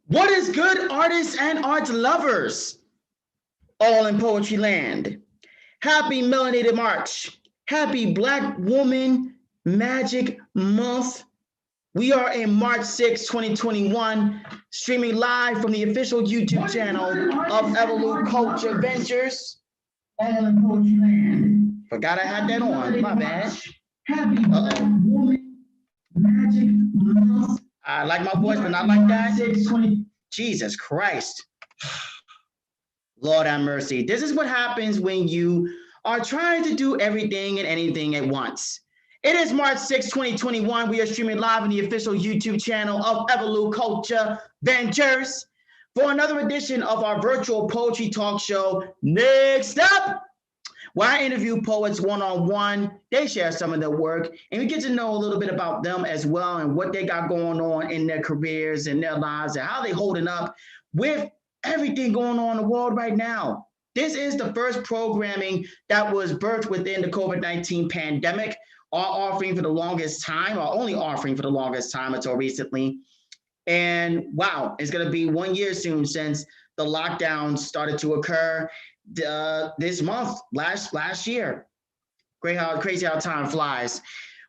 What is good, artists and art lovers, all in poetry land? Happy Melanated March. Happy Black Woman Magic Month. We are in March 6, 2021, streaming live from the official YouTube channel of EvoluCulture Ventures. All in poetry land. Forgot I had that on. My bad. Happy Black Woman Magic Month. I like my voice, but not like that. Jesus Christ. Lord have mercy. This is what happens when you are trying to do everything and anything at once. It is March 6, 2021. We are streaming live on the official YouTube channel of EvoluCulture Ventures for another edition of our virtual poetry talk show, Next Up, where I interview poets one-on-one. They share some of their work, and we get to know a little bit about them as well and what they got going on in their careers and their lives and how they holding up with everything going on in the world right now. This is the first programming that was birthed within the COVID-19 pandemic, our offering for the longest time, our only offering for the longest time until recently. And wow, it's going to be 1 year soon since the lockdown started to occur this month, last year. Crazy how time flies.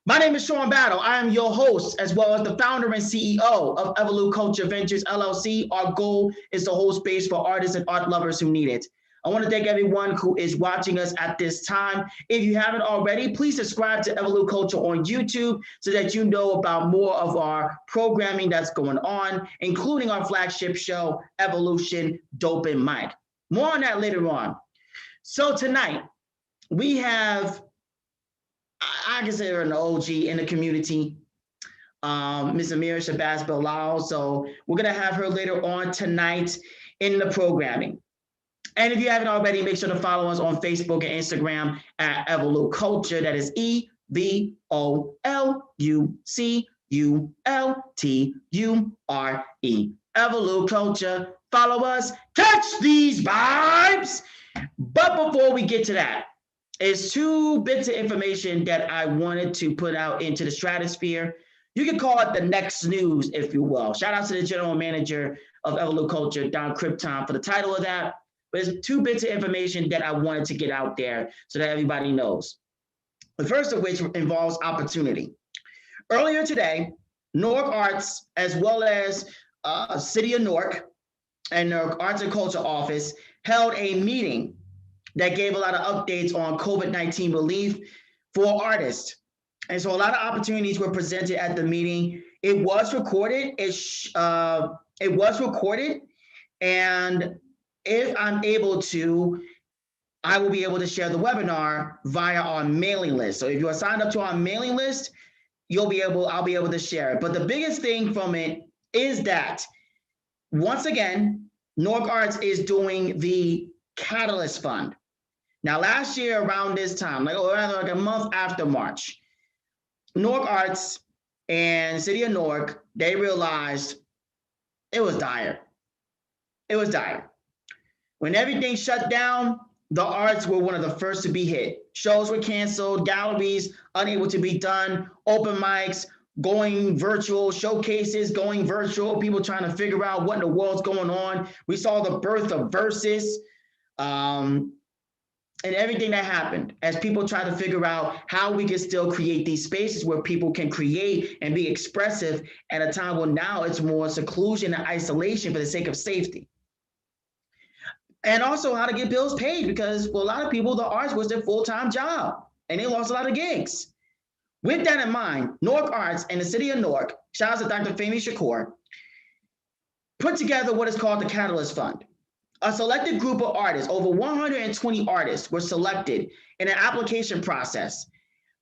My name is Sean Battle. I am your host, as well as the founder and CEO of EvoluCulture Ventures, LLC. Our goal is to hold space for artists and art lovers who need it. I want to thank everyone who is watching us at this time. If you haven't already, please subscribe to EvoluCulture on YouTube so that you know about more of our programming that's going on, including our flagship show, Evolution Dope and Mic. More on that later on. So tonight, we have, I consider an OG in the community, Miss Ameerah Shabazz-Bilal. So we're going to have her later on tonight in the programming. And if you haven't already, make sure to follow us on Facebook and Instagram at EvoluCulture. That is EvoluCulture. EvoluCulture. Follow us. Catch these vibes. But before we get to that, it's two bits of information that I wanted to put out into the stratosphere. You can call it the next news, if you will. Shout out to the general manager of EvoluCulture, Don Krypton, for the title of that. But it's two bits of information that I wanted to get out there so that everybody knows. The first of which involves opportunity. Earlier today, Newark Arts, as well as City of Newark and their Arts and Culture Office, held a meeting that gave a lot of updates on COVID-19 relief for artists. And so a lot of opportunities were presented at the meeting. It was recorded. It was recorded. And if I'm able to, I will be able to share the webinar via our mailing list. So if you are signed up to our mailing list, I'll be able to share it. But the biggest thing from it is that, once again, Newark Arts is doing the Catalyst Fund. Now, last year around this time, like a month after March, Newark Arts and City of Newark, they realized it was dire. It was dire. When everything shut down, the arts were one of the first to be hit. Shows were canceled, galleries unable to be done, open mics going virtual, showcases going virtual, people trying to figure out what in the world's going on. We saw the birth of Versus and everything that happened as people try to figure out how we can still create these spaces where people can create and be expressive at a time when now it's more seclusion and isolation for the sake of safety. And also how to get bills paid, because for a lot of people, the arts was their full-time job and they lost a lot of gigs. With that in mind, Newark Arts and the City of Newark, shout out to Dr. Femi Shakur, put together what is called the Catalyst Fund. A selected group of artists, over 120 artists, were selected in an application process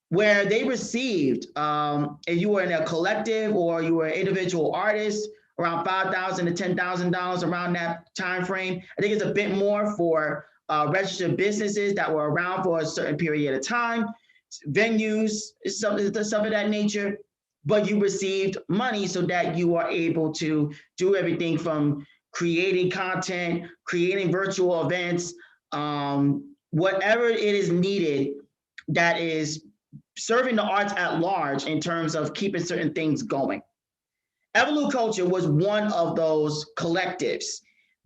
where they received, if you were in a collective or you were an individual artist, around $5,000 to $10,000 around that time frame. I think it's a bit more for registered businesses that were around for a certain period of time, venues, stuff of that nature. But you received money so that you are able to do everything from creating content, creating virtual events, whatever it is needed that is serving the arts at large in terms of keeping certain things going. EvoluCulture was one of those collectives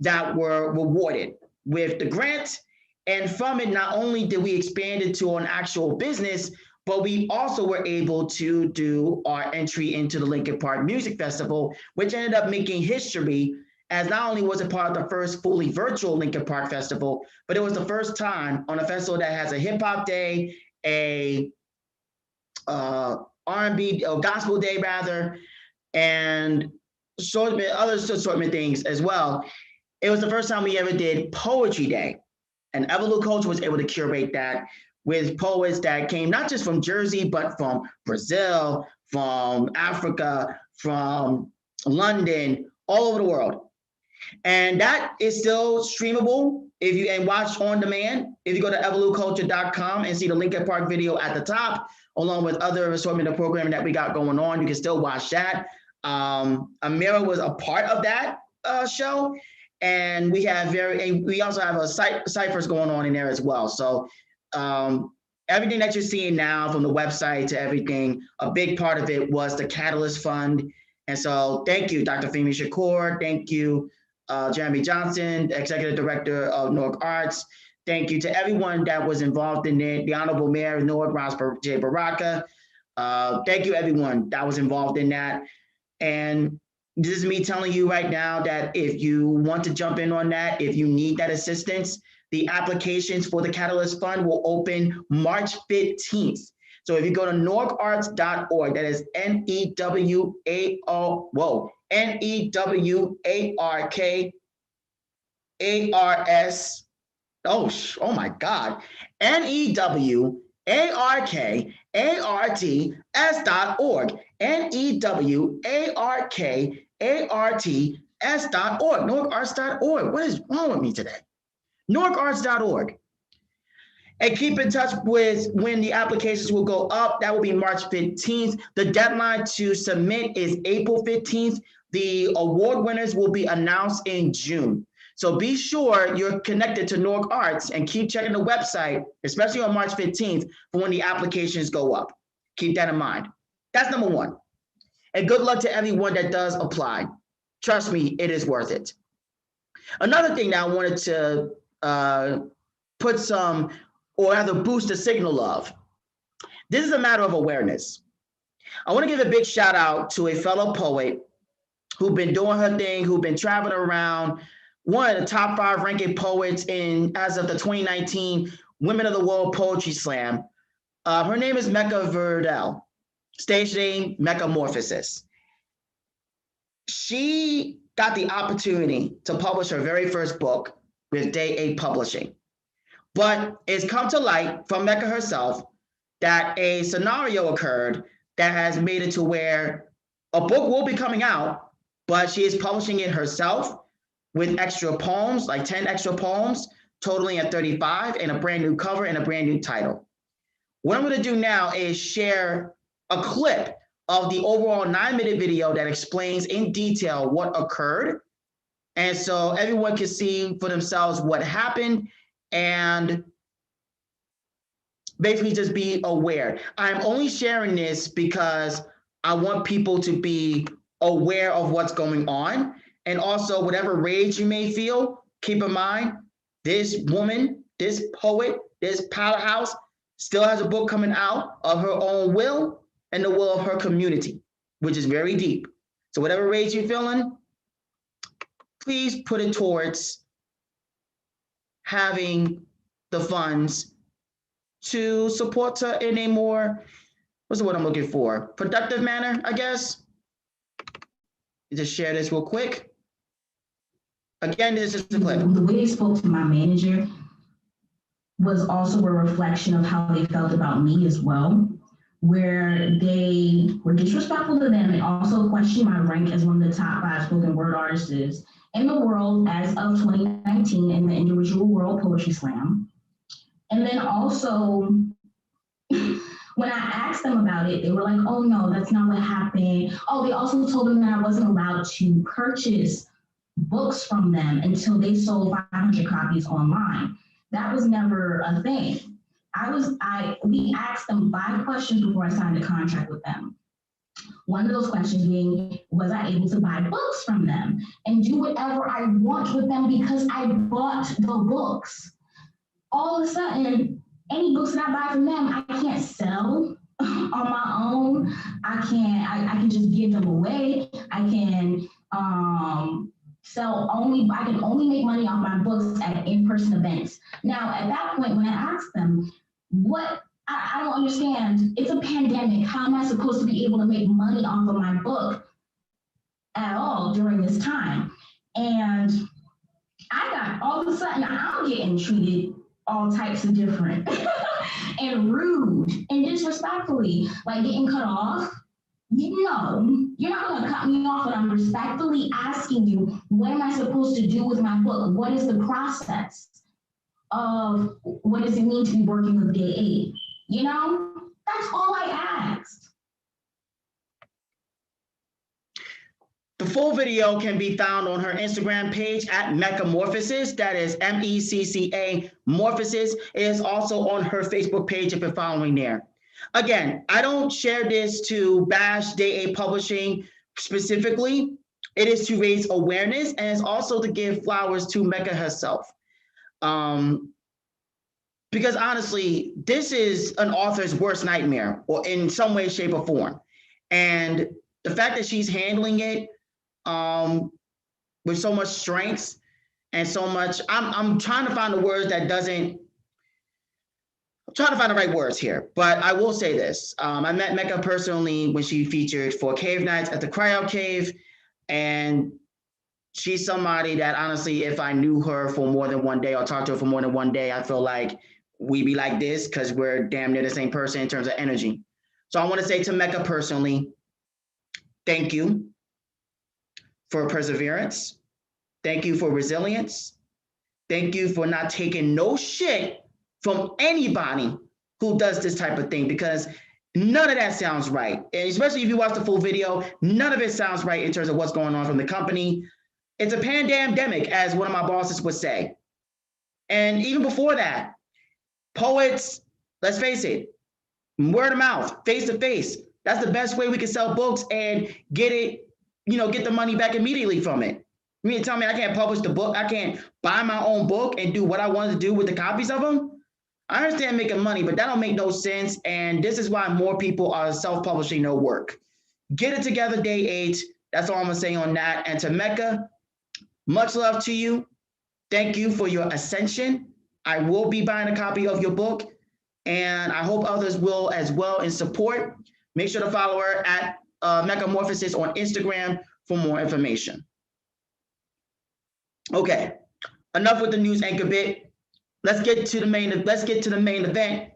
that were rewarded with the grant. And from it, not only did we expand it to an actual business, but we also were able to do our entry into the Lincoln Park Music Festival, which ended up making history, as not only was it part of the first fully virtual Lincoln Park Festival, but it was the first time on a festival that has a hip hop day, a R&B or gospel day rather, and other assortment things as well. It was the first time we ever did Poetry Day, and EvoluCulture was able to curate that with poets that came not just from Jersey, but from Brazil, from Africa, from London, all over the world. And that is still streamable if you and watch on demand. If you go to evoluculture.com and see the Lincoln Park video at the top, along with other assortment of programming that we got going on, you can still watch that. Ameerah was a part of that show, and we also have a ciphers going on in there as well. So everything that you're seeing now, from the website to everything, a big part of it was the Catalyst Fund. And so thank you, Dr. Femi Shakur. Thank you, Jeremy Johnson, Executive Director of Newark Arts. Thank you to everyone that was involved in it. The Honorable Mayor of Newark, Ross J. Baraka. Thank you, everyone that was involved in that. And this is me telling you right now that if you want to jump in on that, if you need that assistance, the applications for the Catalyst Fund will open March 15th. So if you go to newarkarts.org, that is NEWARKARS. Oh my God. NEWARKARTS.org. NEWARKARTS.org. NewarkArts.org. What is wrong with me today? NewarkArts.org. And keep in touch with when the applications will go up. That will be March 15th. The deadline to submit is April 15th. The award winners will be announced in June. So be sure you're connected to Newark Arts and keep checking the website, especially on March 15th, for when the applications go up. Keep that in mind. That's number one. And good luck to everyone that does apply. Trust me, it is worth it. Another thing that I wanted to put some, or rather boost the signal of, this is a matter of awareness. I want to give a big shout out to a fellow poet who's been doing her thing, who's been traveling around, one of the top 5 ranking poets as of the 2019 Women of the World Poetry Slam. Her name is Mecca Verdell, stage name Metamorphosis. She got the opportunity to publish her very first book with Day 8 Publishing. But it's come to light from Mecca herself that a scenario occurred that has made it to where a book will be coming out, but she is publishing it herself with extra poems, like 10 extra poems, totaling at 35, and a brand new cover and a brand new title. What I'm going to do now is share a clip of the overall 9-minute video that explains in detail what occurred. And so everyone can see for themselves what happened and basically just be aware. I'm only sharing this because I want people to be aware of what's going on. And also, whatever rage you may feel, keep in mind, this woman, this poet, this powerhouse still has a book coming out of her own will and the will of her community, which is very deep. So whatever rage you're feeling, please put it towards having the funds to support her in a more, what's the word I'm looking for? Productive manner, I guess. Just share this real quick. Again, this is the clip. The way they spoke to my manager was also a reflection of how they felt about me as well, where they were disrespectful to them and also questioned my rank as one of the top 5 spoken word artists in the world as of 2019 in the Individual World Poetry Slam. And then also, when I asked them about it, they were like, oh no, that's not what happened. Oh, they also told them that I wasn't allowed to purchase books from them until they sold 500 copies online. That was never a thing. We asked them 5 questions before I signed a contract with them. One of those questions being, was I able to buy books from them and do whatever I want with them because I bought the books? All of a sudden, any books that I buy from them, I can't sell on my own. I can just give them away. I can I can only make money off my books at in-person events. Now, at that point, when I asked them, I don't understand. It's a pandemic. How am I supposed to be able to make money off of my book at all during this time? And all of a sudden, I'm getting treated all types of different and rude and disrespectfully, like getting cut off. No, you're not going to cut me off when I'm respectfully asking you, what am I supposed to do with my book? What is the process of what does it mean to be working with Day 8? You know, that's all I asked. The full video can be found on her Instagram page at Meccamorphosis. That is MECCA Morphosis. It is also on her Facebook page if you're following there. Again, I don't share this to bash Day 8 Publishing specifically. It is to raise awareness, and it's also to give flowers to Mecca herself. Because honestly, this is an author's worst nightmare, or in some way, shape, or form. And the fact that she's handling it with so much strength and so much, I'm trying to find the words that doesn't, I'm trying to find the right words here, but I will say this. I met Mecca personally when she featured for Cave Nights at the Cryout Cave, and she's somebody that honestly, if I knew her for more than one day or talked to her for more than one day, I feel like we be like this because we're damn near the same person in terms of energy. So I want to say to Mecca personally, thank you for perseverance. Thank you for resilience. Thank you for not taking no shit from anybody who does this type of thing, because none of that sounds right. And especially if you watch the full video, none of it sounds right in terms of what's going on from the company. It's a pandemic, as one of my bosses would say. And even before that, poets, let's face it, word of mouth, face to face. That's the best way we can sell books and get it, get the money back immediately from it. You mean to tell me I can't publish the book? I can't buy my own book and do what I wanted to do with the copies of them? I understand making money, but that don't make no sense. And this is why more people are self-publishing their work. Get it together, Day 8. That's all I'm gonna say on that. And to Mecca, much love to you. Thank you for your ascension. I will be buying a copy of your book, and I hope others will as well in support. Make sure to follow her at Meccamorphosis on Instagram for more information. Okay, enough with the news anchor bit. Let's get to the main event.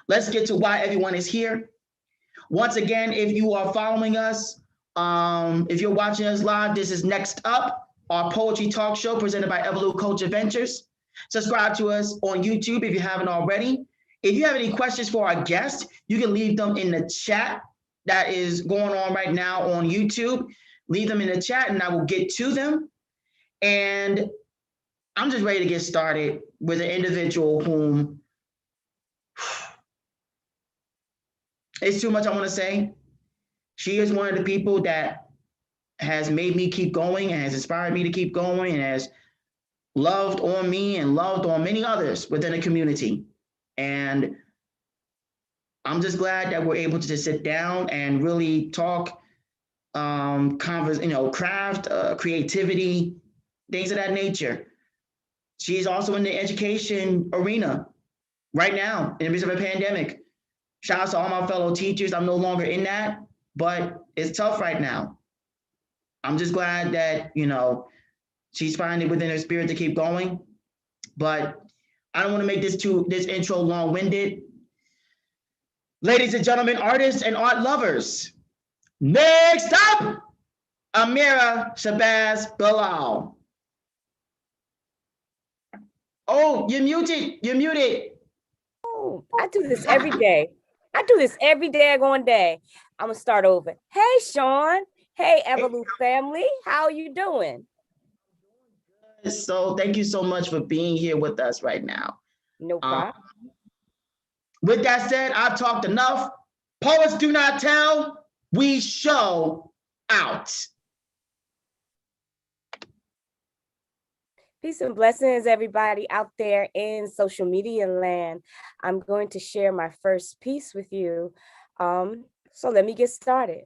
Let's get to why everyone is here. Once again, if you are following us, if you're watching us live, this is Next Up, our poetry talk show presented by EvoluCulture Ventures. Subscribe to us on YouTube if you haven't already. If you have any questions for our guest, you can leave them in the chat that is going on right now on YouTube. Leave them in the chat and I will get to them. And I'm just ready to get started with an individual whom it's too much I want to say. She is one of the people that has made me keep going and has inspired me to keep going and has loved on me and loved on many others within the community. And I'm just glad that we're able to just sit down and really talk, craft, creativity, things of that nature. She's also in the education arena right now in the midst of a pandemic. Shout out to all my fellow teachers. I'm no longer in that, but it's tough right now. I'm just glad that, she's finding it within her spirit to keep going. But I don't want to make this intro long-winded. Ladies and gentlemen, artists and art lovers, next up, Ameerah Shabazz-Bilal. Oh, you're muted. Oh, I do this every day. I go on day. I'm gonna start over. Hey, Sean. Hey, Evolu family. How are you doing? So thank you so much for being here with us right now. No problem. With that said, I've talked enough. Poets do not tell. we show out. Peace and blessings, everybody out there in social media land. I'm going to share my first piece with you. So let me get started.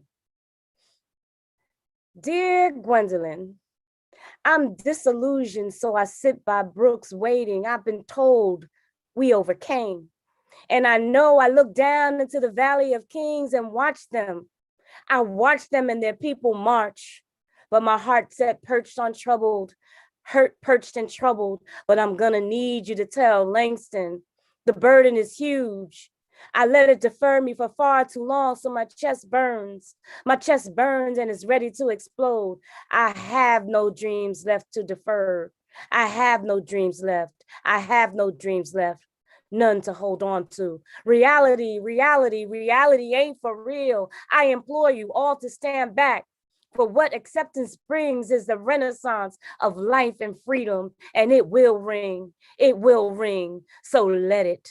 Dear Gwendolyn, I'm disillusioned, so I sit by brooks waiting. I've been told we overcame. And I know I look down into the Valley of Kings and watch them. I watch them and their people march. But my heart set perched on troubled, hurt, perched and troubled. But I'm gonna need you to tell Langston, the burden is huge. I let it defer me for far too long, so my chest burns. My chest burns and is ready to explode. I have no dreams left to defer. I have no dreams left. I have no dreams left. None to hold on to. Reality, reality, reality ain't for real. I implore you all to stand back. For what acceptance brings is the renaissance of life and freedom, and it will ring. It will ring. So let it.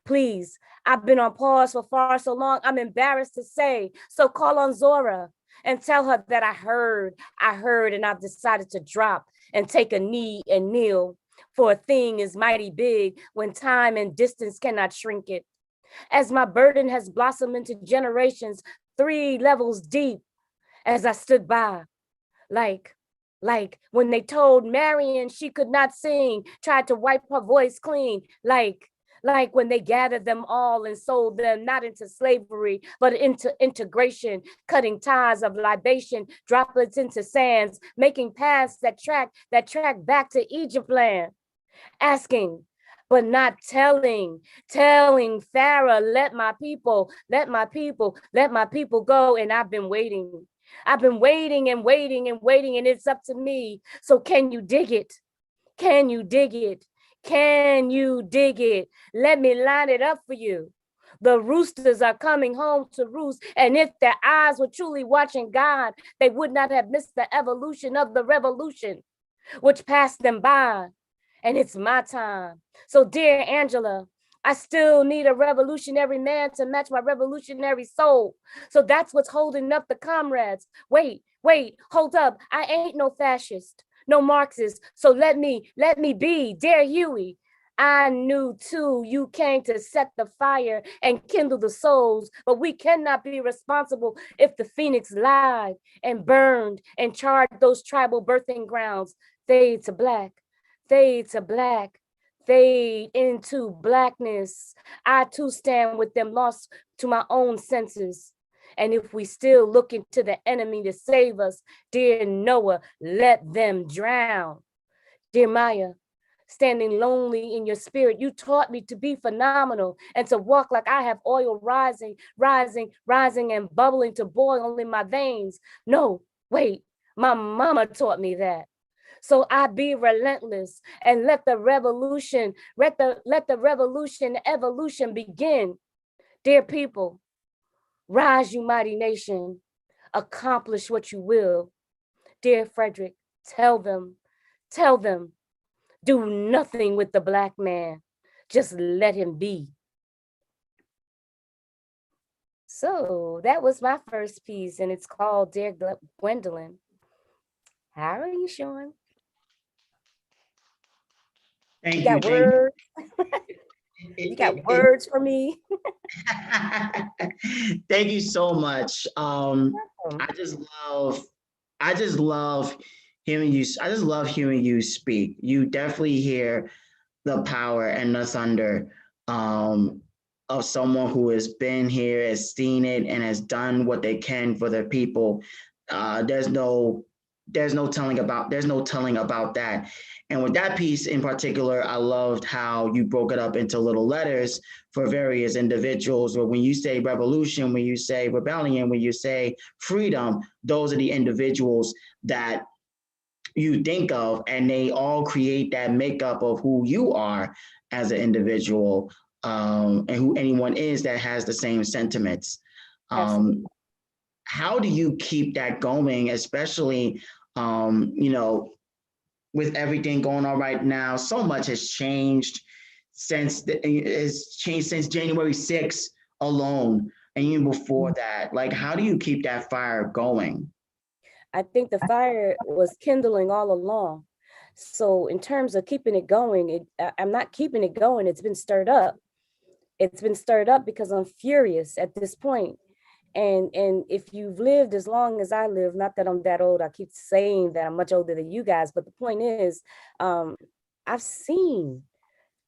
Please, I've been on pause for far so long, I'm embarrassed to say. So call on Zora and tell her that I heard, and I've decided to drop and take a knee and kneel. For a thing is mighty big when time and distance cannot shrink it. As my burden has blossomed into generations, 3 levels deep, as I stood by, like when they told Marion she could not sing, tried to wipe her voice clean, like when they gathered them all and sold them not into slavery, but into integration, cutting ties of libation, droplets into sands, making paths that track back to Egypt land, asking, but not telling Pharaoh, let my people go. And I've been waiting. I've been waiting and waiting and waiting, and it's up to me. So can you dig it? Can you dig it? Can you dig it? Let me line it up for you. The roosters are coming home to roost, and if their eyes were truly watching God, they would not have missed the evolution of the revolution, which passed them by. And it's my time. So dear Angela, I still need a revolutionary man to match my revolutionary soul. So that's what's holding up the comrades. Wait, hold up. I ain't no fascist, no Marxist. So let me be, dear Huey. I knew too you came to set the fire and kindle the souls, but we cannot be responsible if the phoenix lied and burned and charred those tribal birthing grounds. Fade to black, fade to black, fade into blackness. I too stand with them, lost to my own senses. And if we still looking to the enemy to save us, dear Noah, let them drown. Dear Maya, standing lonely in your spirit, you taught me to be phenomenal and to walk like I have oil rising, and bubbling to boil in my veins. No, wait, my mama taught me that. So I be relentless and let the revolution, evolution begin. Dear people, rise, you mighty nation, accomplish what you will. Dear Frederick, tell them, do nothing with the Black man, just let him be. So that was my first piece, and it's called Dear Gwendolyn. How are you, Sean? Thank you. Got words? You got words for me? Thank you so much. I just love hearing you. I just love hearing you speak. You definitely hear the power and the thunder of someone who has been here, has seen it, and has done what they can for their people. There's no telling about that. And with that piece in particular, I loved how you broke it up into little letters for various individuals. Or when you say revolution, when you say rebellion, when you say freedom, those are the individuals that you think of, and they all create that makeup of who you are as an individual, and who anyone is that has the same sentiments. How do you keep that going, especially, with everything going on right now? So much has changed since January 6th alone. and even before that? Like, how do you keep that fire going? I think the fire was kindling all along. So in terms of keeping it going, I'm not keeping it going. It's been stirred up. It's been stirred up because I'm furious at this point. And if you've lived as long as I live, not that I'm that old, I keep saying that I'm much older than you guys, but the point is, I've seen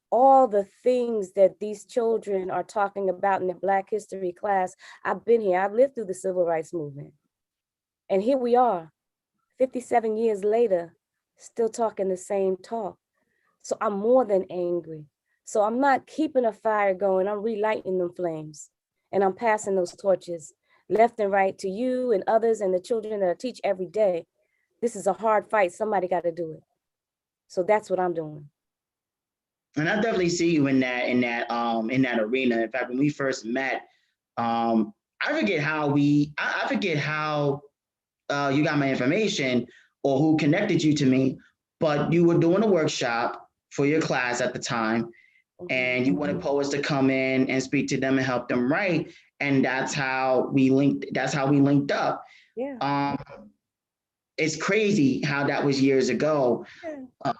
all the things that these children are talking about in the Black History class. I've been here. I've lived through the Civil Rights Movement. And here we are, 57 years later, still talking the same talk. So I'm more than angry. So I'm not keeping a fire going, I'm relighting them flames. And I'm passing those torches left and right to you and others and the children that I teach every day. This is a hard fight, somebody got to do it. So that's what I'm doing. And I definitely see you in that arena. In fact, when we first met, I forget how I forget how you got my information or who connected you to me, but you were doing a workshop for your class at the time, and you wanted poets to come in and speak to them and help them write, and that's how we linked. That's how we linked up. Yeah. It's crazy how that was years ago. Yeah.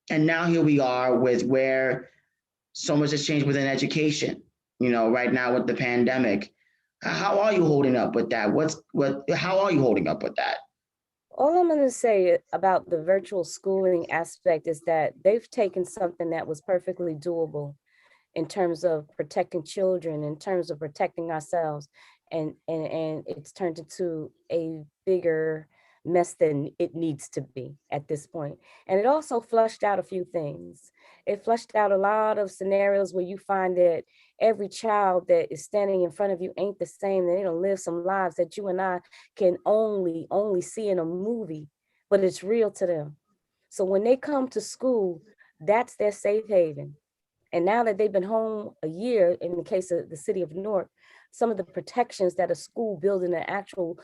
And now here we are with where so much has changed within education. You know, right now with the pandemic, how are you holding up with that? How are you holding up with that? All I'm going to say about the virtual schooling aspect is that they've taken something that was perfectly doable in terms of protecting children, in terms of protecting ourselves, and it's turned into a bigger mess than it needs to be at this point. And it also flushed out a few things. It flushed out a lot of scenarios where you find that every child that is standing in front of you ain't the same. They don't live some lives that you and I can only see in a movie, but it's real to them. So when they come to school, that's their safe haven. And now that they've been home a year, in the case of the city of Newark, some of the protections that a school building, an actual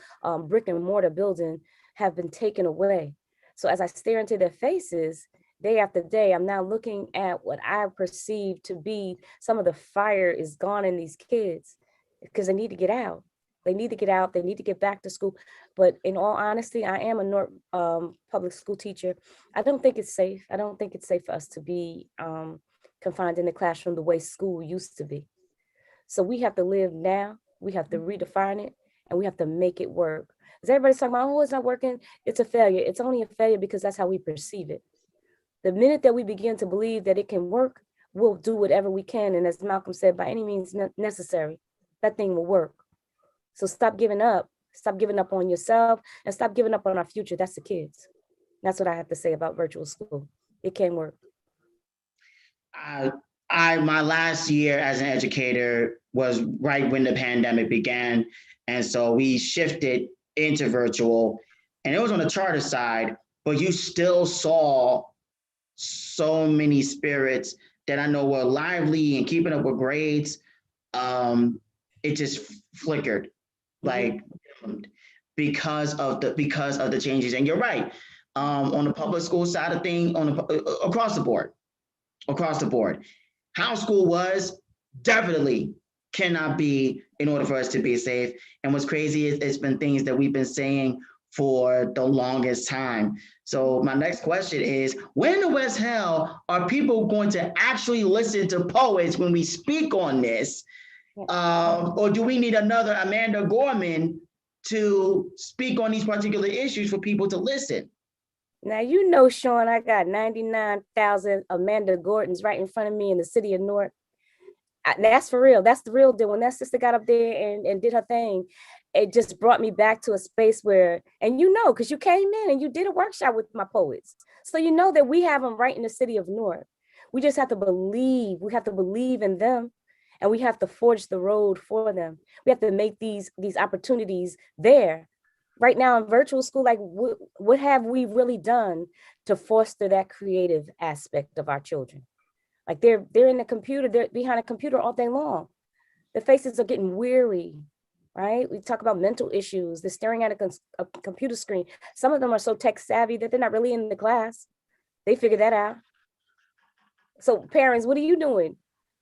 brick and mortar building, have been taken away. So as I stare into their faces, day after day, I'm now looking at what I perceive to be some of the fire is gone in these kids because they need to get out. They need to get out. They need to get back to school. But in all honesty, I am a Newark public school teacher. I don't think it's safe. I don't think it's safe for us to be confined in the classroom the way school used to be. So we have to live now. We have to redefine it, and we have to make it work. Because everybody's talking about, oh, it's not working. It's a failure. It's only a failure because that's how we perceive it. The minute that we begin to believe that it can work, we'll do whatever we can. And as Malcolm said, by any means necessary, that thing will work. So stop giving up. Stop giving up on yourself and stop giving up on our future. That's the kids. That's what I have to say about virtual school. It can work. My last year as an educator was right when the pandemic began. And so we shifted into virtual, and it was on the charter side, but you still saw so many spirits that I know were lively and keeping up with grades. It just flickered, like because of the changes. And you're right. On the public school side of things, across the board, how school was definitely cannot be in order for us to be safe. And what's crazy is it's been things that we've been saying for the longest time. So my next question is, when in the West hell are people going to actually listen to poets when we speak on this? Or do we need another Amanda Gorman to speak on these particular issues for people to listen? Now, you know, Sean, I got 99,000 Amanda Gordons right in front of me in the city of Newark. That's for real. That's the real deal. When that sister got up there and did her thing, it just brought me back to a space where, and you know, because you came in and you did a workshop with my poets. So you know that we have them right in the city of Newark. We just have to believe. We have to believe in them, and we have to forge the road for them. We have to make these opportunities there. Right now in virtual school, like what have we really done to foster that creative aspect of our children? Like they're in the computer, they're behind a computer all day long. The faces are getting weary, right? We talk about mental issues. They're staring at a computer screen. Some of them are so tech savvy that they're not really in the class. They figure that out. So parents, what are you doing?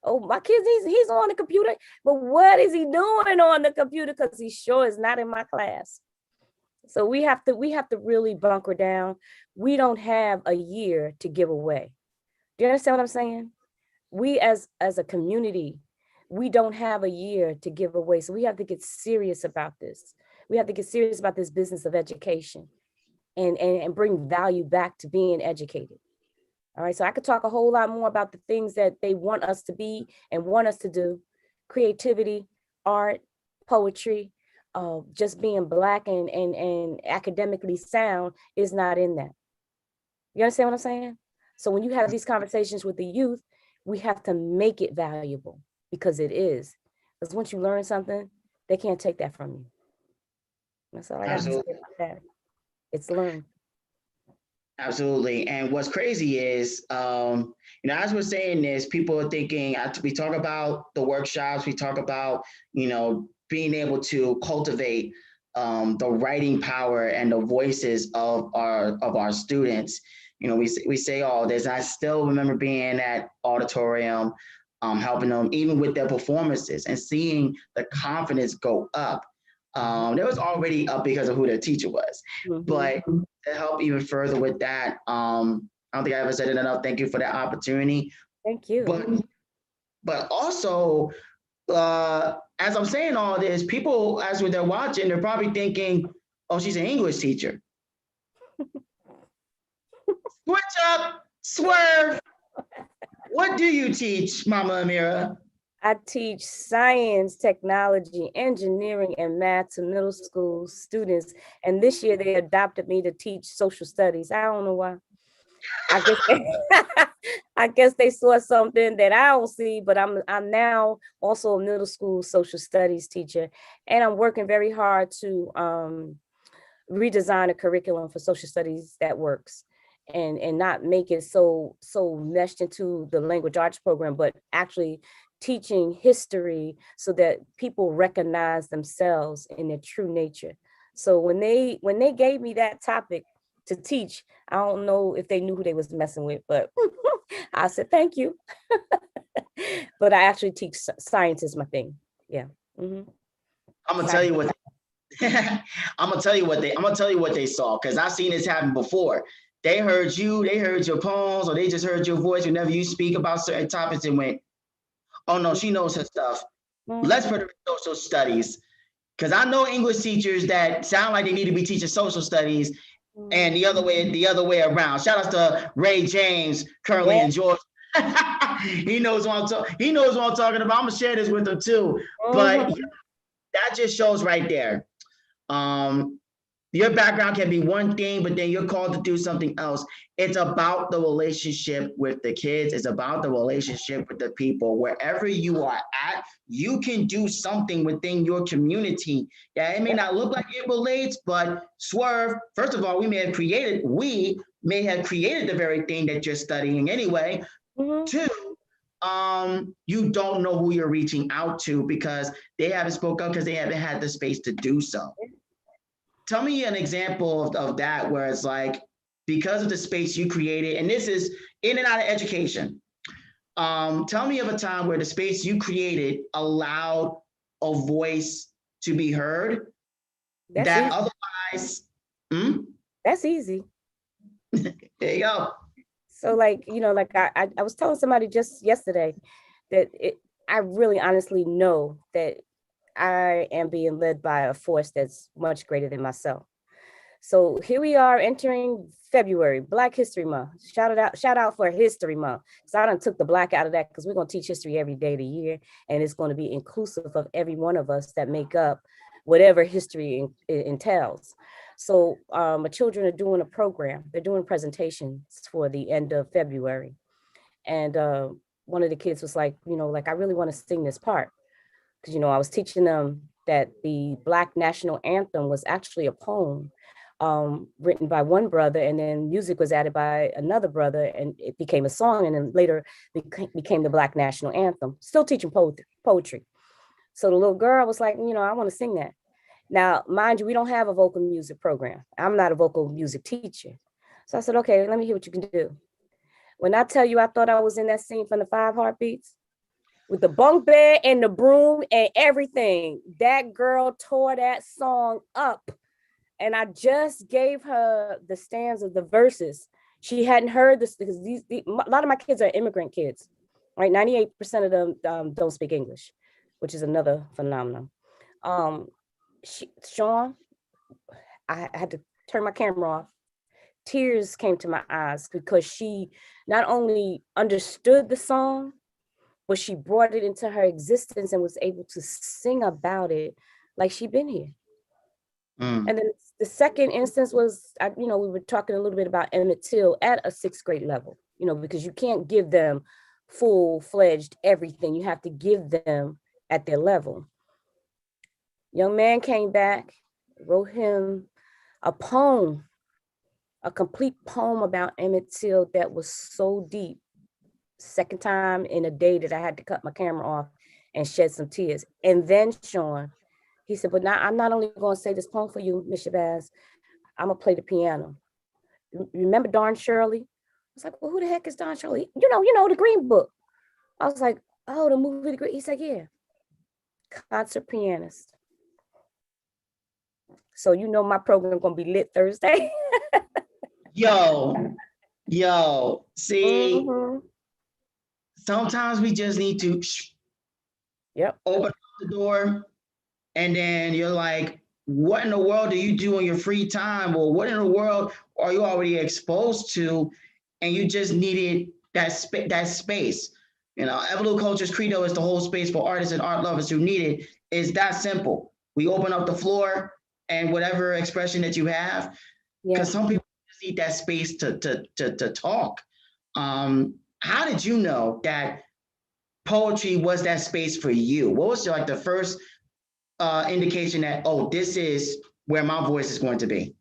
Oh, my kids, he's on the computer, but what is he doing on the computer? Because he sure is not in my class. So we have to really bunker down. We don't have a year to give away. Do you understand what I'm saying? We as a community, we don't have a year to give away. So we have to get serious about this. We have to get serious about this business of education and bring value back to being educated. All right, so I could talk a whole lot more about the things that they want us to be and want us to do. Creativity, art, poetry, just being Black and academically sound is not in that. You understand what I'm saying? So when you have these conversations with the youth, we have to make it valuable because it is. Because once you learn something, they can't take that from you. That's all I got to say Absolutely. about that. It's learned. Absolutely. And what's crazy is, as we're saying this, people are thinking, we talk about the workshops, we talk about, being able to cultivate the writing power and the voices of our students. We say all this. I still remember being at auditorium, helping them even with their performances and seeing the confidence go up. That was already up because of who their teacher was, but to help even further with that, I don't think I ever said it enough. Thank you for that opportunity. Thank you. But also, as I'm saying all this, people, as they're watching, they're probably thinking, "Oh, she's an English teacher." Switch up, swerve. What do you teach, Mama Ameerah? I teach science, technology, engineering, and math to middle school students. And this year they adopted me to teach social studies. I don't know why. I guess they saw something that I don't see, but I'm now also a middle school social studies teacher, and I'm working very hard to redesign a curriculum for social studies that works. And not make it so meshed into the language arts program, but actually teaching history so that people recognize themselves in their true nature. So when they gave me that topic to teach, I don't know if they knew who they was messing with, but I said thank you. But I actually teach science is my thing. Yeah. I'm gonna tell you what. I'm gonna tell you what they saw, because I've seen this happen before. They heard you, they heard your poems, or they just heard your voice whenever you speak about certain topics and went, "Oh no, she knows her stuff. Let's put her in social studies." Because I know English teachers that sound like they need to be teaching social studies, and the other way around. Shout out to Ray James, currently in Georgia. He knows what I'm talking about. I'm gonna share this with him too. But that just shows right there. Your background can be one thing, but then you're called to do something else. It's about the relationship with the kids. It's about the relationship with the people. Wherever you are at, you can do something within your community. Yeah, it may not look like it relates, but swerve. First of all, we may have created the very thing that you're studying anyway. Two, you don't know who you're reaching out to because they haven't spoke up because they haven't had the space to do so. Tell me an example of that where it's like, because of the space you created, and this is in and out of education. Tell me of a time where the space you created allowed a voice to be heard that otherwise. That's easy. There you go. So like, I was telling somebody just yesterday that I really honestly know that I am being led by a force that's much greater than myself. So here we are entering February, Black History Month. Shout out for History Month. So I done took the Black out of that because we're going to teach history every day of the year. And it's going to be inclusive of every one of us that make up whatever history entails. So my children are doing a program. They're doing presentations for the end of February. And one of the kids was like, I really want to sing this part. Because, I was teaching them that the Black national anthem was actually a poem written by one brother, and then music was added by another brother, and it became a song, and then later became the Black national anthem. Still teaching poetry. So the little girl was like, I want to sing that. Now, mind you, we don't have a vocal music program. I'm not a vocal music teacher. So I said, okay, let me hear what you can do. When I tell you I thought I was in that scene from the 5 Heartbeats, with the bunk bed and the broom and everything. That girl tore that song up. And I just gave her the stanza, the verses. She hadn't heard this because a lot of my kids are immigrant kids, right? 98% of them don't speak English, which is another phenomenon. Sean, I had to turn my camera off. Tears came to my eyes because she not only understood the song, but she brought it into her existence and was able to sing about it like she'd been here. And then the second instance was, we were talking a little bit about Emmett Till at a 6th grade level, because you can't give them full-fledged everything. You have to give them at their level. Young man came back, wrote him a poem, a complete poem about Emmett Till that was so deep. Second time in a day that I had to cut my camera off and shed some tears. And then Sean, he said, but now I'm not only going to say this poem for you, Miss Shabazz, I'm going to play the piano. Remember Don Shirley? I was like, well, who the heck is Don Shirley? You know, the Green Book. I was like, oh, the movie, The Green. He said, yeah, concert pianist. So my program going to be lit Thursday. Yo, see, sometimes we just need to open up the door, and then you're like, what in the world do you do in your free time? Or what in the world are you already exposed to? And you just needed that space. EvoluCulture's credo is to hold space for artists and art lovers who need it. It's that simple. We open up the floor and whatever expression that you have, because some people just need that space to talk. How did you know that poetry was that space for you? What was the first indication that, this is where my voice is going to be?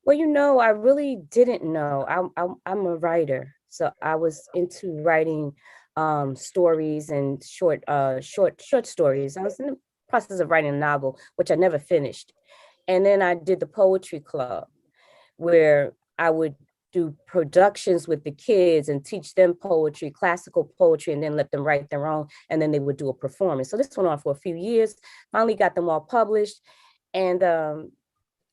Well, I really didn't know. I'm a writer, so I was into writing stories and short stories. I was in the process of writing a novel, which I never finished. And then I did the poetry club, where I would do productions with the kids and teach them poetry, classical poetry, and then let them write their own. And then they would do a performance. So this went on for a few years, finally got them all published. And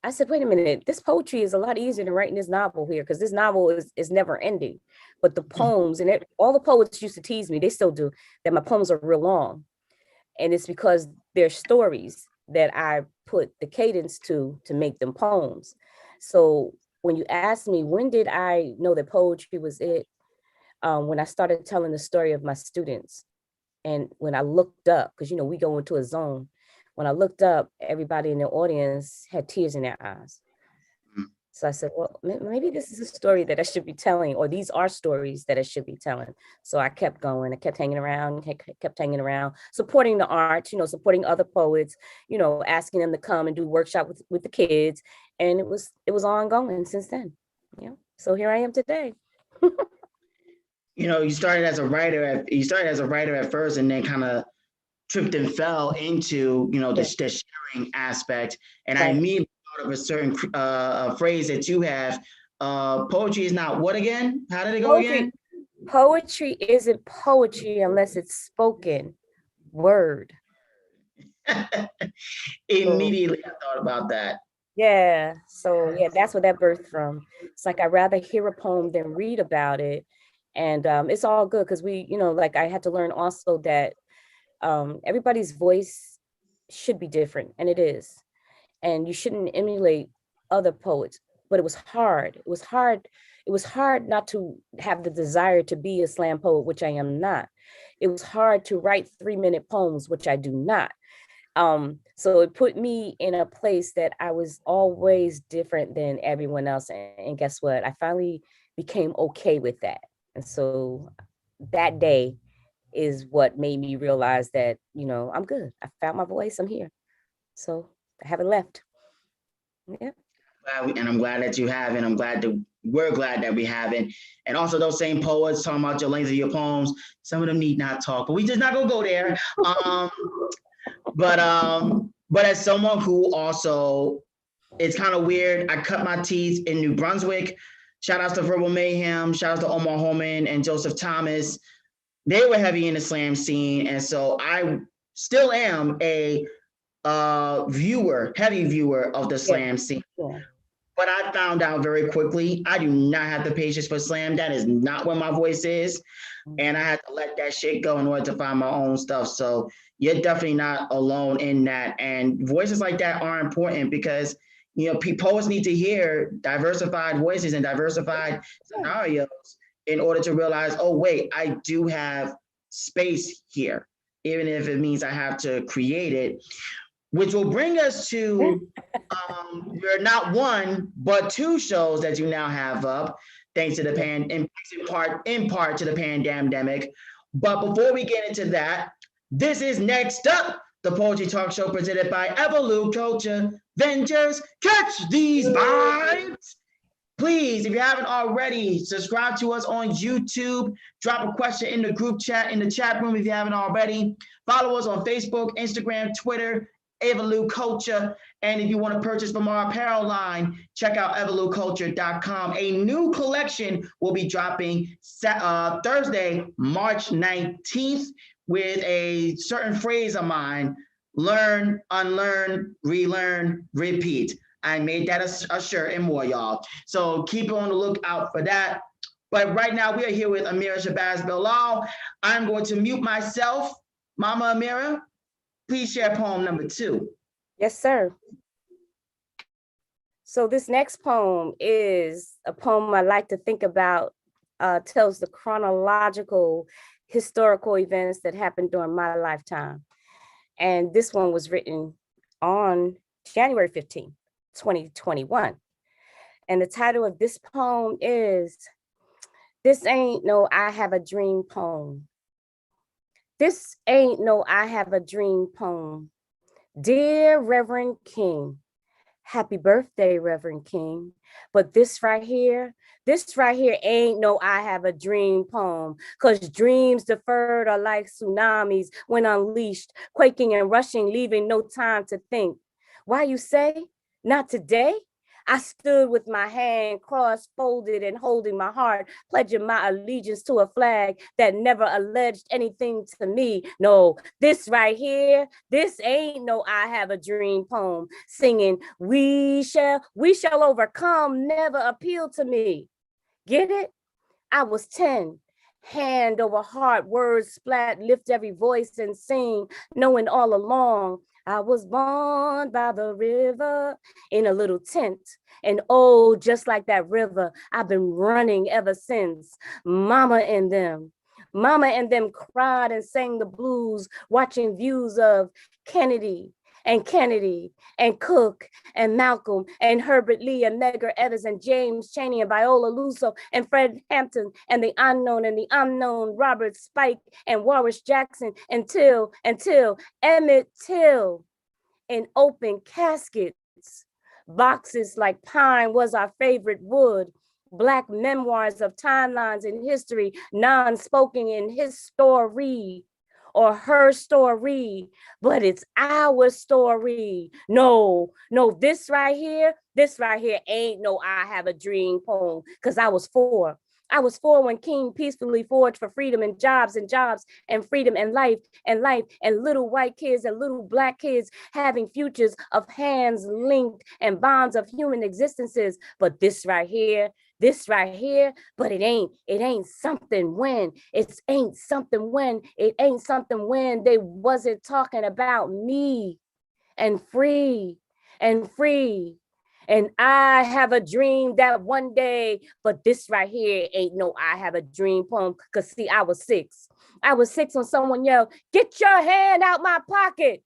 I said, wait a minute, this poetry is a lot easier than writing this novel here, because this novel is never ending. But the poems, and all the poets used to tease me, they still do, that my poems are real long. And it's because they're stories that I put the cadence to make them poems. So when you ask me, when did I know that poetry was it? When I started telling the story of my students, and when I looked up, because we go into a zone. When I looked up, everybody in the audience had tears in their eyes. So I said, well, maybe this is a story that I should be telling, or these are stories that I should be telling. So I kept going. I kept hanging around, supporting the arts, supporting other poets, asking them to come and do workshop with the kids. And it was ongoing since then. So here I am today. You started as a writer at first, and then kind of tripped and fell into, the sharing aspect. And I immediately thought of a certain phrase that you have. Poetry is not what again? How did it go again? Poetry isn't poetry unless it's spoken word. Immediately I thought about that. Yeah. So that's where that birthed from. It's like I'd rather hear a poem than read about it. And it's all good because I had to learn also that everybody's voice should be different, and it is. And you shouldn't emulate other poets, but it was hard. It was hard not to have the desire to be a slam poet, which I am not. It was hard to write 3-minute poems, which I do not. So it put me in a place that I was always different than everyone else. And guess what? I finally became okay with that. And so that day is what made me realize that, I'm good. I found my voice. I'm here. So I haven't left. Yeah. And I'm glad that you haven't. We're glad that we haven't. And also those same poets talking about your length of your poems, some of them need not talk, but we just not gonna go there. But as someone who also, it's kind of weird. I cut my teeth in New Brunswick. Shout outs to Verbal Mayhem. Shout outs to Omar Holman and Joseph Thomas. they were heavy in the slam scene. And so I still am a heavy viewer of the Yeah. slam scene. Yeah. But I found out very quickly, I do not have the patience for slam. That is not what my voice is. And I had to let that shit go in order to find my own stuff. So you're definitely not alone in that. And voices like that are important because, you know, poets need to hear diversified voices and diversified scenarios in order to realize, oh, wait, I do have space here, even if it means I have to create it, which will bring us to you're not one, but two shows that you now have up, thanks to the in part to the pandemic. But before we get into that, this is Next Up, the poetry talk show presented by EvoluCulture Ventures. Catch these vibes. Please, if you haven't already, subscribe to us on YouTube. Drop a question in the group chat, in the chat room if you haven't already. Follow us on Facebook, Instagram, Twitter, EvoluCulture. And if you want to purchase from our apparel line, check out evoluculture.com. A new collection will be dropping Thursday, March 19th, with a certain phrase of mine: learn, unlearn, relearn, repeat. I made that a shirt and more, y'all. So keep on the lookout for that. But right now we are here with Ameerah Shabazz-Bilal. I'm going to mute myself. Mama Ameerah, please share poem number 2. Yes, sir. So this next poem is a poem I like to think about, tells the chronological historical events that happened during my lifetime. And this one was written on January 15th, 2021. And the title of this poem is This Ain't No I Have a Dream poem. This ain't no I Have a Dream poem. Dear Reverend King, happy birthday, Reverend King. But this right here ain't no I Have a Dream poem, because dreams deferred are like tsunamis when unleashed, quaking and rushing, leaving no time to think. Why you say? Not today? I stood with my hand crossed, folded, and holding my heart, pledging my allegiance to a flag that never alleged anything to me. No, this right here, this ain't no I Have a Dream poem, singing, we shall overcome, never appealed to me. Get it? I was 10. Hand over heart, words splat, lift every voice and sing, knowing all along I was born by the river in a little tent. And oh, just like that river, I've been running ever since. Mama and them cried and sang the blues, watching views of Kennedy and Cook and Malcolm and Herbert Lee and Medgar Evers and James Chaney and Viola Luso and Fred Hampton and the unknown, Robert Spike and Wallace Jackson until Emmett Till in open caskets. Boxes like pine was our favorite wood. Black memoirs of timelines in history, non-spoken in his story or her story, but it's our story. No, this right here ain't no I Have a Dream poem, because I was 4. I was 4 when King peacefully forged for freedom and jobs and freedom and life and little white kids and little black kids having futures of hands linked and bonds of human existences. But this right here, but it ain't something when they wasn't talking about me and free. And I have a dream that one day, but this right here ain't no I Have a Dream poem, because see, I was 6. I was 6 when someone yelled, "Get your hand out my pocket!"